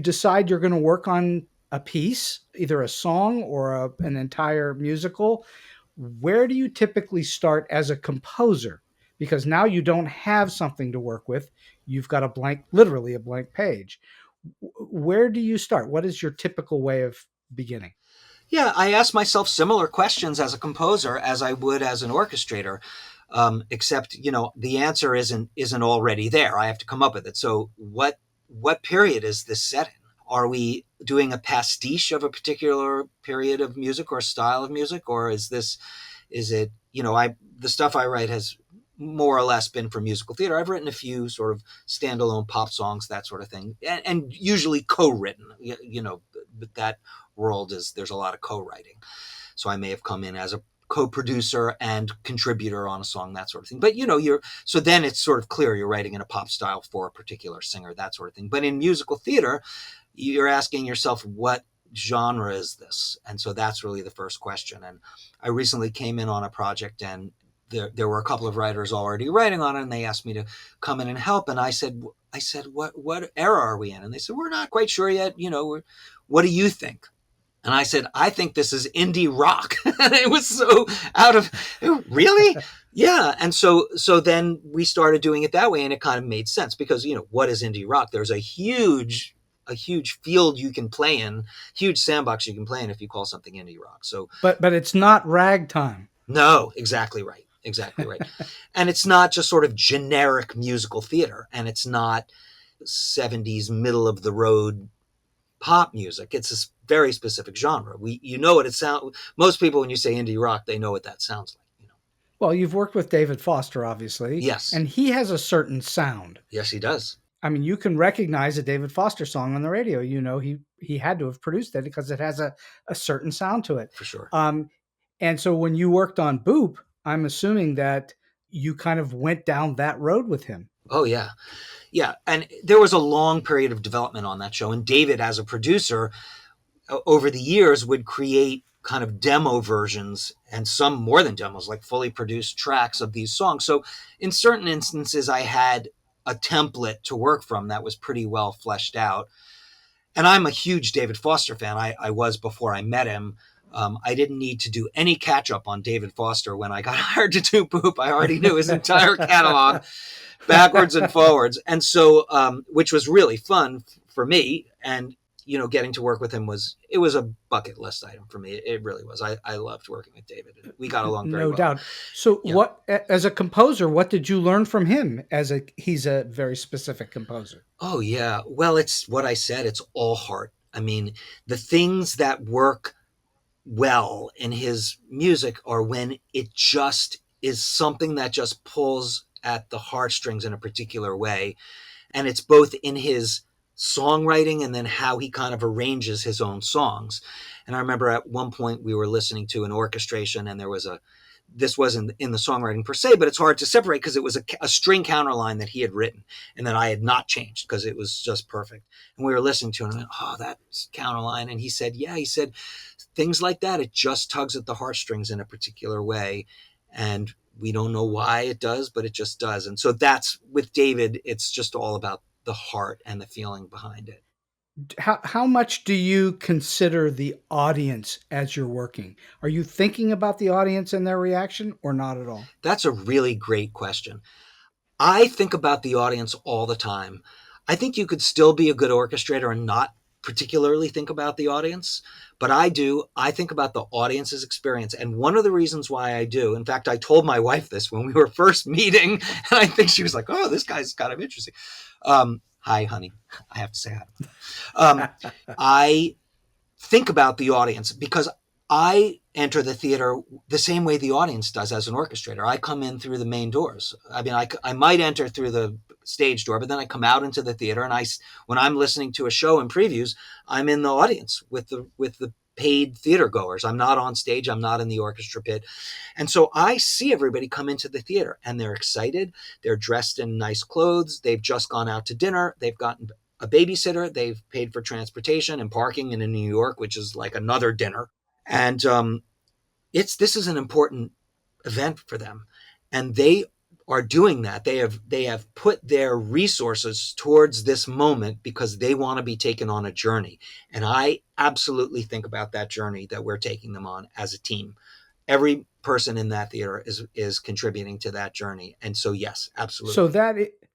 decide you're going to work on a piece, either a song or an entire musical, where do you typically start as a composer? Because now you don't have something to work with. You've got literally a blank page. Where do you start? What is your typical way of beginning? Yeah, I ask myself similar questions as a composer as I would as an orchestrator, except the answer isn't already there. I have to come up with it. So what period is this set in? Are we doing a pastiche of a particular period of music or style of music, or is it the stuff I write has more or less been for musical theater. I've written a few sort of standalone pop songs, that sort of thing, and usually co-written. But that world there's a lot of co-writing. So I may have come in as a co-producer and contributor on a song, that sort of thing. But so then it's sort of clear you're writing in a pop style for a particular singer, that sort of thing. But in musical theater, you're asking yourself, what genre is this? And so that's really the first question. And I recently came in on a project, and there were a couple of writers already writing on it, and they asked me to come in and help. And I said, what era are we in? And they said, we're not quite sure yet. What do you think? And I said, I think this is indie rock. And it was so really? Yeah. And so then we started doing it that way, and it kind of made sense because, what is indie rock? There's a huge field you can play in, huge sandbox you can play in if you call something indie rock. So, but it's not ragtime. No, exactly right. Exactly right. And it's not just sort of generic musical theater, and it's not 70s middle of the road pop music. It's a very specific genre. What it sounds. Most people, when you say indie rock, they know what that sounds like. Well, you've worked with David Foster, obviously. Yes. And he has a certain sound. Yes, he does. I mean, you can recognize a David Foster song on the radio. He had to have produced it because it has a certain sound to it. For sure. And so when you worked on Boop, I'm assuming that you kind of went down that road with him. Oh, yeah. Yeah. And there was a long period of development on that show. And David, as a producer, over the years would create kind of demo versions, and some more than demos, like fully produced tracks of these songs. So in certain instances, I had a template to work from that was pretty well fleshed out. And I'm a huge David Foster fan. I was before I met him. I didn't need to do any catch up on David Foster when I got hired to do Poop. I already knew his entire catalog backwards and forwards. And so, which was really fun for me. And, getting to work with him was a bucket list item for me. It really was. I loved working with David. We got along very well. No doubt. So what, as a composer, what did you learn from him he's a very specific composer? Oh yeah. Well, it's what I said. It's all heart. I mean, the things that work well in his music are when it just is something that just pulls at the heartstrings in a particular way. And it's both in his songwriting and then how he kind of arranges his own songs. And I remember at one point we were listening to an orchestration, and this wasn't in the songwriting per se, but it's hard to separate because it was a string counterline that he had written and that I had not changed because it was just perfect. And we were listening to it and I went, oh, that's counterline. And he said, things like that, it just tugs at the heartstrings in a particular way. And we don't know why it does, but it just does. And so that's with David, it's just all about the heart and the feeling behind it. How much do you consider the audience as you're working? Are you thinking about the audience and their reaction, or not at all? That's a really great question. I think about the audience all the time. I think you could still be a good orchestrator and not particularly think about the audience, but I do. I think about the audience's experience. And one of the reasons why I do, in fact, I told my wife this when we were first meeting, and I think she was like, oh, this guy's kind of interesting. Hi, honey. I have to say hi. I think about the audience because I enter the theater the same way the audience does as an orchestrator. I come in through the main doors. I mean, I might enter through the stage door, but then I come out into the theater, and when I'm listening to a show in previews, I'm in the audience with the paid theater goers. I'm not on stage. I'm not in the orchestra pit. And so I see everybody come into the theater and they're excited. They're dressed in nice clothes. They've just gone out to dinner. They've gotten a babysitter. They've paid for transportation and parking in New York, which is like another dinner. And this is an important event for them. And they are doing that. They have put their resources towards this moment because they want to be taken on a journey. And I absolutely think about that journey that we're taking them on as a team. Every person in that theater is contributing to that journey. And so, yes, absolutely. So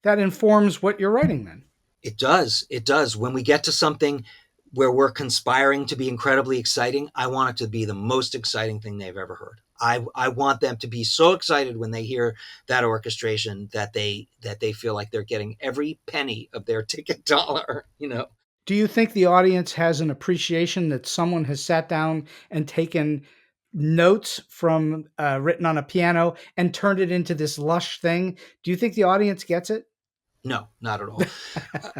that informs what you're writing then. It does. It does. When we get to something where we're conspiring to be incredibly exciting, I want it to be the most exciting thing they've ever heard. I want them to be so excited when they hear that orchestration that they feel like they're getting every penny of their ticket dollar, Do you think the audience has an appreciation that someone has sat down and taken notes from written on a piano and turned it into this lush thing? Do you think the audience gets it? No, not at all.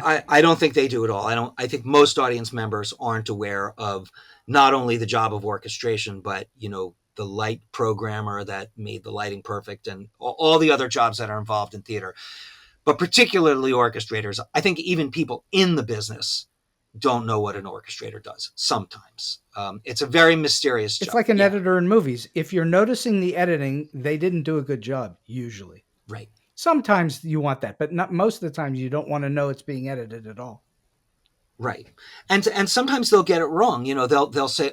I don't think they do at all. I think most audience members aren't aware of not only the job of orchestration, but, the light programmer that made the lighting perfect and all the other jobs that are involved in theater, but particularly orchestrators. I think even people in the business don't know what an orchestrator does sometimes. It's a very mysterious job. It's like an editor in movies. If you're noticing the editing, they didn't do a good job, usually. Right. Sometimes you want that, but not most of the time you don't want to know it's being edited at all. Right. And sometimes they'll get it wrong. They'll say,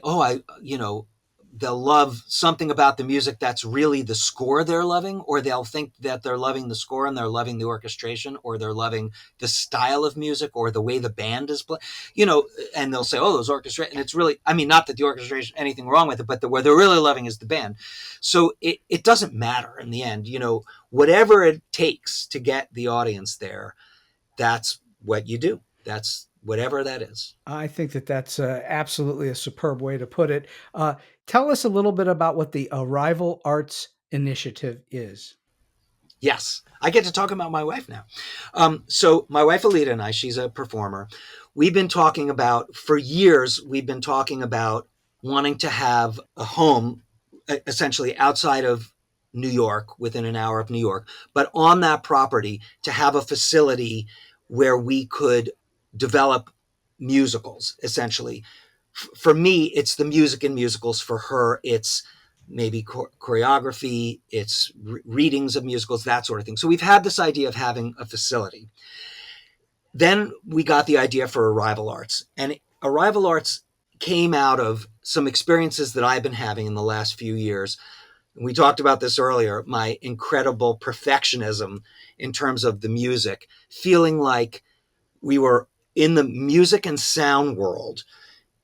they'll love something about the music that's really the score they're loving, or they'll think that they're loving the score and they're loving the orchestration, or they're loving the style of music or the way the band is playing, and they'll say, oh, those orchestration. And it's really, not that the orchestration, anything wrong with it, but what they're really loving is the band. So it doesn't matter in the end, whatever it takes to get the audience there, that's what you do. That's whatever that is. I think that's absolutely a superb way to put it. Tell us a little bit about what the Arrival Arts Initiative is. Yes, I get to talk about my wife now. So my wife, Alita, and I, she's a performer. For years, we've been talking about wanting to have a home essentially outside of New York, within an hour of New York, but on that property to have a facility where we could develop musicals, essentially. For me, it's the music in musicals. For her, it's maybe choreography, it's readings of musicals, that sort of thing. So we've had this idea of having a facility. Then we got the idea for Arrival Arts. And Arrival Arts came out of some experiences that I've been having in the last few years. We talked about this earlier, my incredible perfectionism in terms of the music, feeling like we were in the music and sound world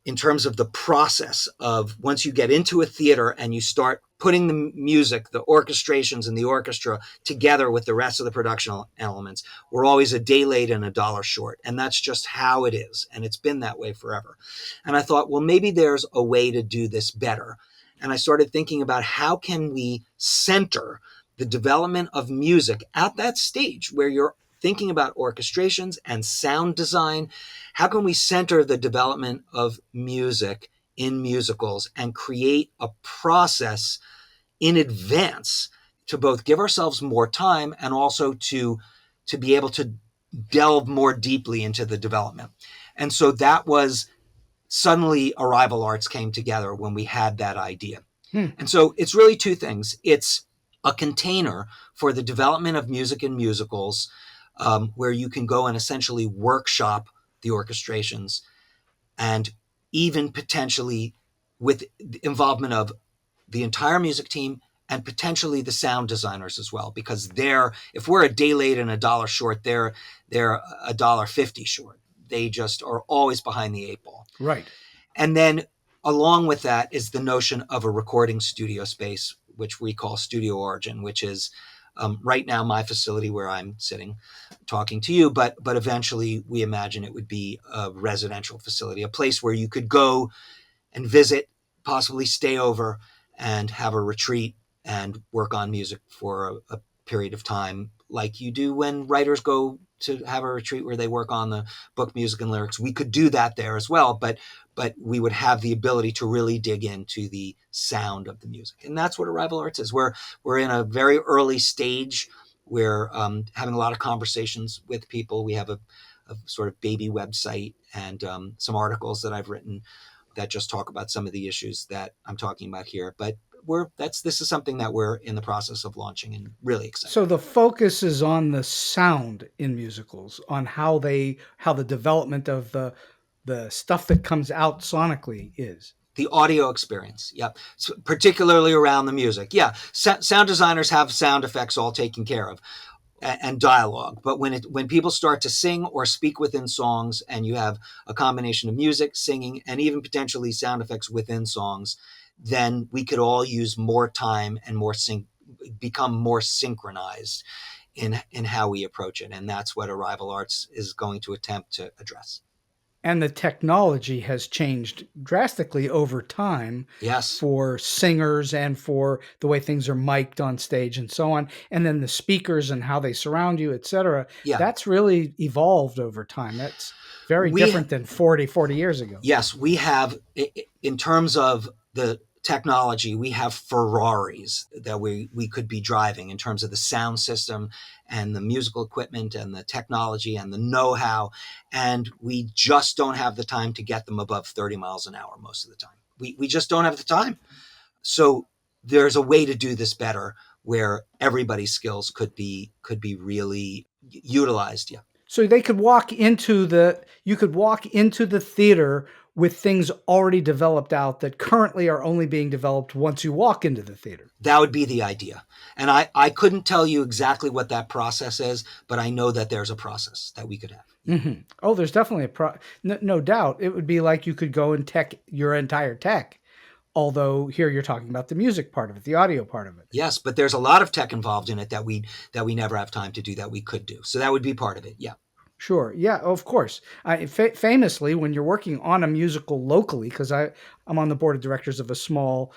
in terms of the process of once you get into a theater and you start putting the music, the orchestrations and the orchestra together with the rest of the production elements, we're always a day late and a dollar short. And that's just how it is. And it's been that way forever. And I thought, well, maybe there's a way to do this better. And I started thinking about how can we center the development of music at that stage where you're thinking about orchestrations and sound design. How can we center the development of music in musicals and create a process in advance to both give ourselves more time and also to be able to delve more deeply into the development? And so that was suddenly Arrival Arts came together when we had that idea. And so it's really two things. It's a container for the development of music in musicals, where you can go and essentially workshop the orchestrations, and even potentially with the involvement of the entire music team and potentially the sound designers as well, because if we're a day late and a dollar short, they're $1.50 short. They just are always behind the eight ball. Right. And then along with that is the notion of a recording studio space, which we call Studio Origin, which is right now my facility where I'm sitting talking to you, but eventually we imagine it would be a residential facility, a place where you could go and visit, possibly stay over and have a retreat and work on music for a period of time, like you do when writers go to have a retreat where they work on the book, music, and lyrics. We could do that there as well, but we would have the ability to really dig into the sound of the music. And that's what Arrival Arts is. We're in a very early stage. We're having a lot of conversations with people. We have a sort of baby website and some articles that I've written that just talk about some of the issues that I'm talking about here. But this is something that we're in the process of launching and really excited. So the focus is on the sound in musicals, on how the development of the stuff that comes out sonically is. The audio experience, yeah, so particularly around the music. Yeah, sound designers have sound effects all taken care of, and dialogue. But when people start to sing or speak within songs, and you have a combination of music, singing, and even potentially sound effects within songs, then we could all use more time and become more synchronized in how we approach it. And that's what Arrival Arts is going to attempt to address. And the technology has changed drastically over time. Yes. For singers and for the way things are mic'd on stage and so on. And then the speakers and how they surround you, et cetera. Yeah. That's really evolved over time. That's very different than 40 years ago. Yes, we have, in terms of the technology, we have Ferraris that we could be driving in terms of the sound system and the musical equipment and the technology and the know-how. And we just don't have the time to get them above 30 miles an hour most of the time. We just don't have the time. So there's a way to do this better where everybody's skills could be really utilized. Yeah. So they could walk into you could walk into the theater with things already developed out that currently are only being developed once you walk into the theater. That would be the idea. And I couldn't tell you exactly what that process is, but I know that there's a process that we could have. Mm-hmm. Oh, there's definitely no doubt. It would be like you could go and tech your entire tech. Although here you're talking about the music part of it, the audio part of it. Yes, but there's a lot of tech involved in it that we never have time to do that we could do. So that would be part of it. Yeah. Sure. Yeah, of course. Famously, when you're working on a musical locally, because I'm on the board of directors of a small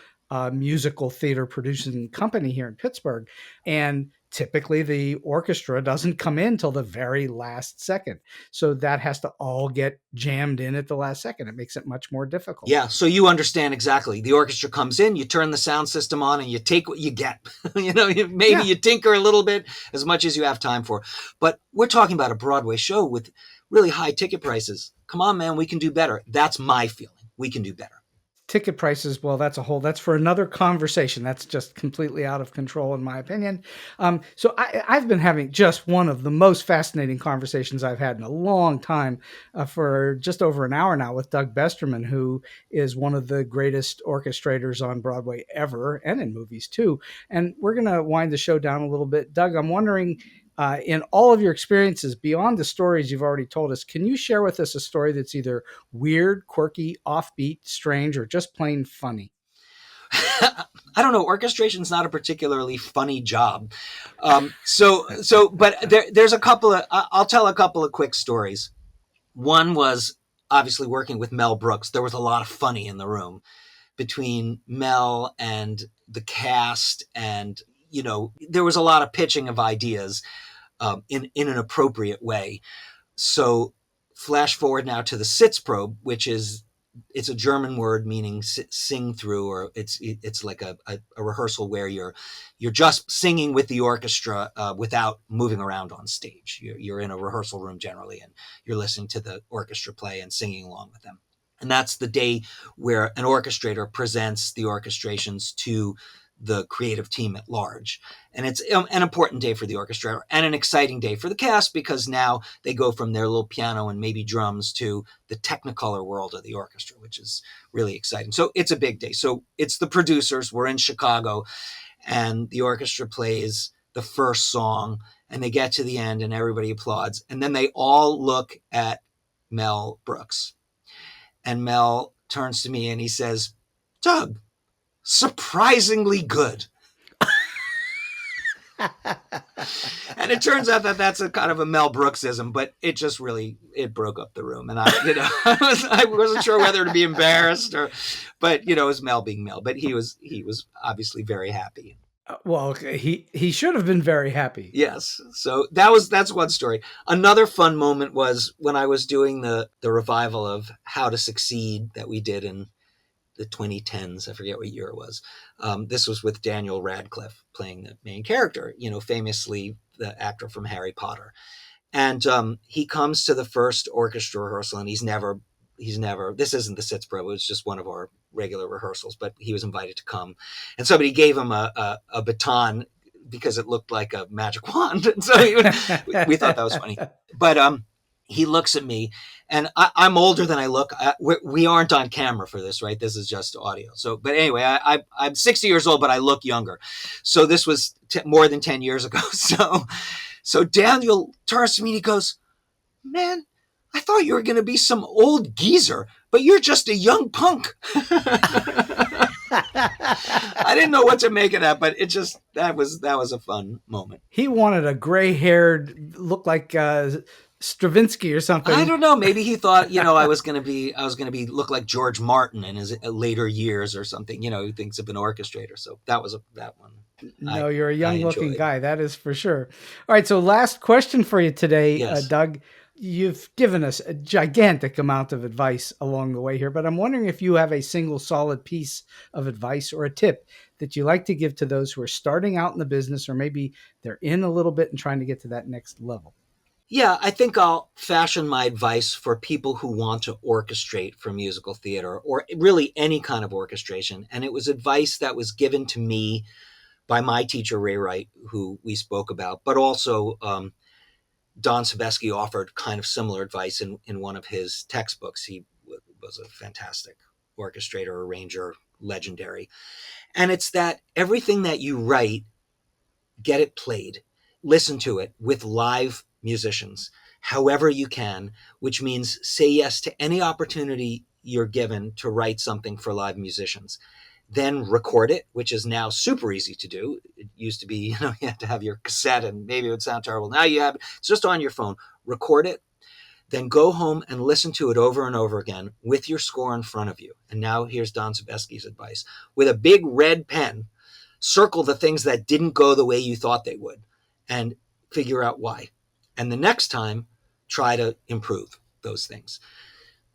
musical theater producing company here in Pittsburgh, and typically the orchestra doesn't come in till the very last second. So that has to all get jammed in at the last second. It makes it much more difficult. Yeah. So you understand exactly. The orchestra comes in, you turn the sound system on, and you take what you get. You tinker a little bit, as much as you have time for. But we're talking about a Broadway show with really high ticket prices. Come on, man, we can do better. That's my feeling. We can do better. ticket prices, well, that's for another conversation. That's just completely out of control, in my opinion. So I've been having just one of the most fascinating conversations I've had in a long time for just over an hour now with Doug Besterman, who is one of the greatest orchestrators on Broadway ever, and in movies too. And we're going to wind the show down a little bit. Doug, I'm wondering, in all of your experiences, beyond the stories you've already told us, can you share with us a story that's either weird, quirky, offbeat, strange, or just plain funny? I don't know. Orchestration's not a particularly funny job. But there's a couple of, I'll tell a couple of quick stories. One was obviously working with Mel Brooks. There was a lot of funny in the room between Mel and the cast. And, there was a lot of pitching of ideas in an appropriate way. So flash forward now to the Sitzprobe, which it's a German word meaning sing through, or it's like a rehearsal where you're just singing with the orchestra without moving around on stage. You're in a rehearsal room generally, and you're listening to the orchestra play and singing along with them. And that's the day where an orchestrator presents the orchestrations to the creative team at large. And it's an important day for the orchestrator and an exciting day for the cast, because now they go from their little piano and maybe drums to the technicolor world of the orchestra, which is really exciting. So it's a big day. So it's the producers. We're in Chicago, and the orchestra plays the first song, and they get to the end and everybody applauds. And then they all look at Mel Brooks. And Mel turns to me and he says, "Doug, surprisingly good." And it turns out that that's a kind of a Mel Brooksism, but it just really, it broke up the room. And I wasn't sure whether to be embarrassed but it was Mel being Mel, but he was obviously very happy. Well, he should have been very happy. Yes. So that's one story. Another fun moment was when I was doing the revival of How to Succeed that we did in the 2010s. I forget what year it was. This was with Daniel Radcliffe playing the main character, famously the actor from Harry Potter. And he comes to the first orchestra rehearsal, and he's never, this isn't the Sitzprobe, it was just one of our regular rehearsals, but he was invited to come. And somebody gave him a baton because it looked like a magic wand. And so we thought that was funny. But he looks at me, and I'm older than I look. We aren't on camera for this, right? This is just audio. So, but anyway, I'm 60 years old, but I look younger. So this was more than 10 years ago. So Daniel turns to me and he goes, "Man, I thought you were going to be some old geezer, but you're just a young punk." I didn't know what to make of that, but that was a fun moment. He wanted a gray-haired, look like Stravinsky or something. I don't know. Maybe he thought, I was going to look like George Martin in his later years or something. He thinks of an orchestrator. So that one. No, you're a young-looking guy. That is for sure. All right. So last question for you today, yes. Doug. You've given us a gigantic amount of advice along the way here, but I'm wondering if you have a single solid piece of advice or a tip that you like to give to those who are starting out in the business, or maybe they're in a little bit and trying to get to that next level. Yeah, I think I'll fashion my advice for people who want to orchestrate for musical theater, or really any kind of orchestration. And it was advice that was given to me by my teacher, Ray Wright, who we spoke about, but also Don Sebesky offered kind of similar advice in one of his textbooks. He was a fantastic orchestrator, arranger, legendary. And it's that everything that you write, get it played, listen to it with live musicians, however you can, which means say yes to any opportunity you're given to write something for live musicians. Then record it, which is now super easy to do. It used to be, you had to have your cassette and maybe it would sound terrible. Now you have it's just on your phone. Record it, then go home and listen to it over and over again with your score in front of you. And now here's Don Sebesky's advice. With a big red pen, circle the things that didn't go the way you thought they would and figure out why. And the next time, try to improve those things.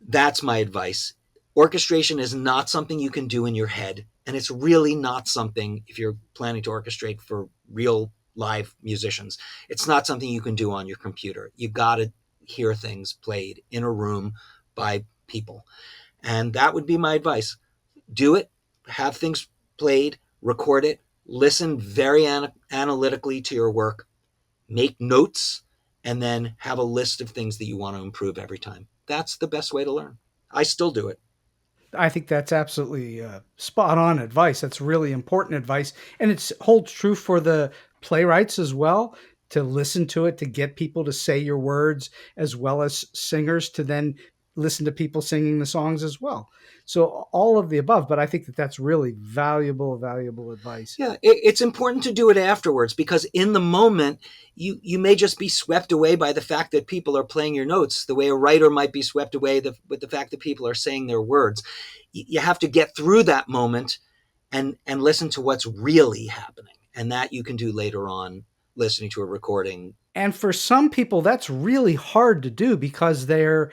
That's my advice. Orchestration is not something you can do in your head. And it's really not something, if you're planning to orchestrate for real live musicians, it's not something you can do on your computer. You got to hear things played in a room by people. And that would be my advice. do it, have things played, record it, listen very analytically to your work, make notes, and then have a list of things that you want to improve every time. That's the best way to learn. I still do it. I think that's absolutely spot on advice. That's really important advice. And it holds true for the playwrights as well, to listen to it, to get people to say your words, as well as singers to then listen to people singing the songs as well. So all of the above, but I think that that's really valuable advice. Yeah, it's important to do it afterwards, because in the moment, you may just be swept away by the fact that people are playing your notes, the way a writer might be swept away with the fact that people are saying their words. You have to get through that moment and listen to what's really happening. And that you can do later on, listening to a recording. And for some people, that's really hard to do because they're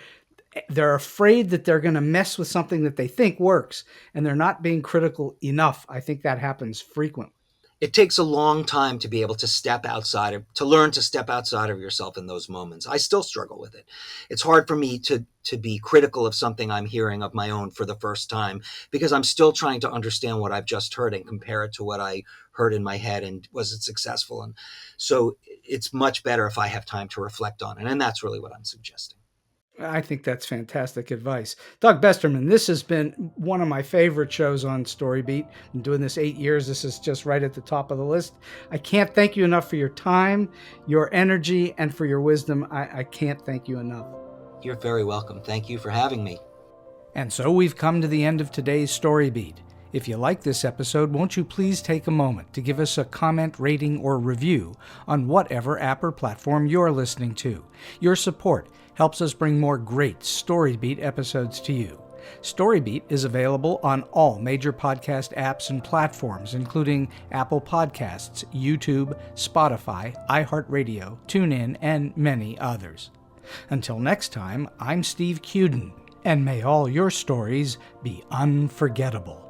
afraid that they're going to mess with something that they think works, and they're not being critical enough. I think that happens frequently. It takes a long time to be able to learn to step outside of yourself in those moments. I still struggle with it. It's hard for me to be critical of something I'm hearing of my own for the first time, because I'm still trying to understand what I've just heard and compare it to what I heard in my head, and was it successful? And so it's much better if I have time to reflect on it. And that's really what I'm suggesting. I think that's fantastic advice. Doug Besterman, this has been one of my favorite shows on StoryBeat. I'm doing this 8 years. This is just right at the top of the list. I can't thank you enough for your time, your energy, and for your wisdom. I can't thank you enough. You're very welcome. Thank you for having me. And so we've come to the end of today's StoryBeat. If you like this episode, won't you please take a moment to give us a comment, rating, or review on whatever app or platform you're listening to. Your support helps us bring more great StoryBeat episodes to you. StoryBeat is available on all major podcast apps and platforms, including Apple Podcasts, YouTube, Spotify, iHeartRadio, TuneIn, and many others. Until next time, I'm Steve Cuden, and may all your stories be unforgettable.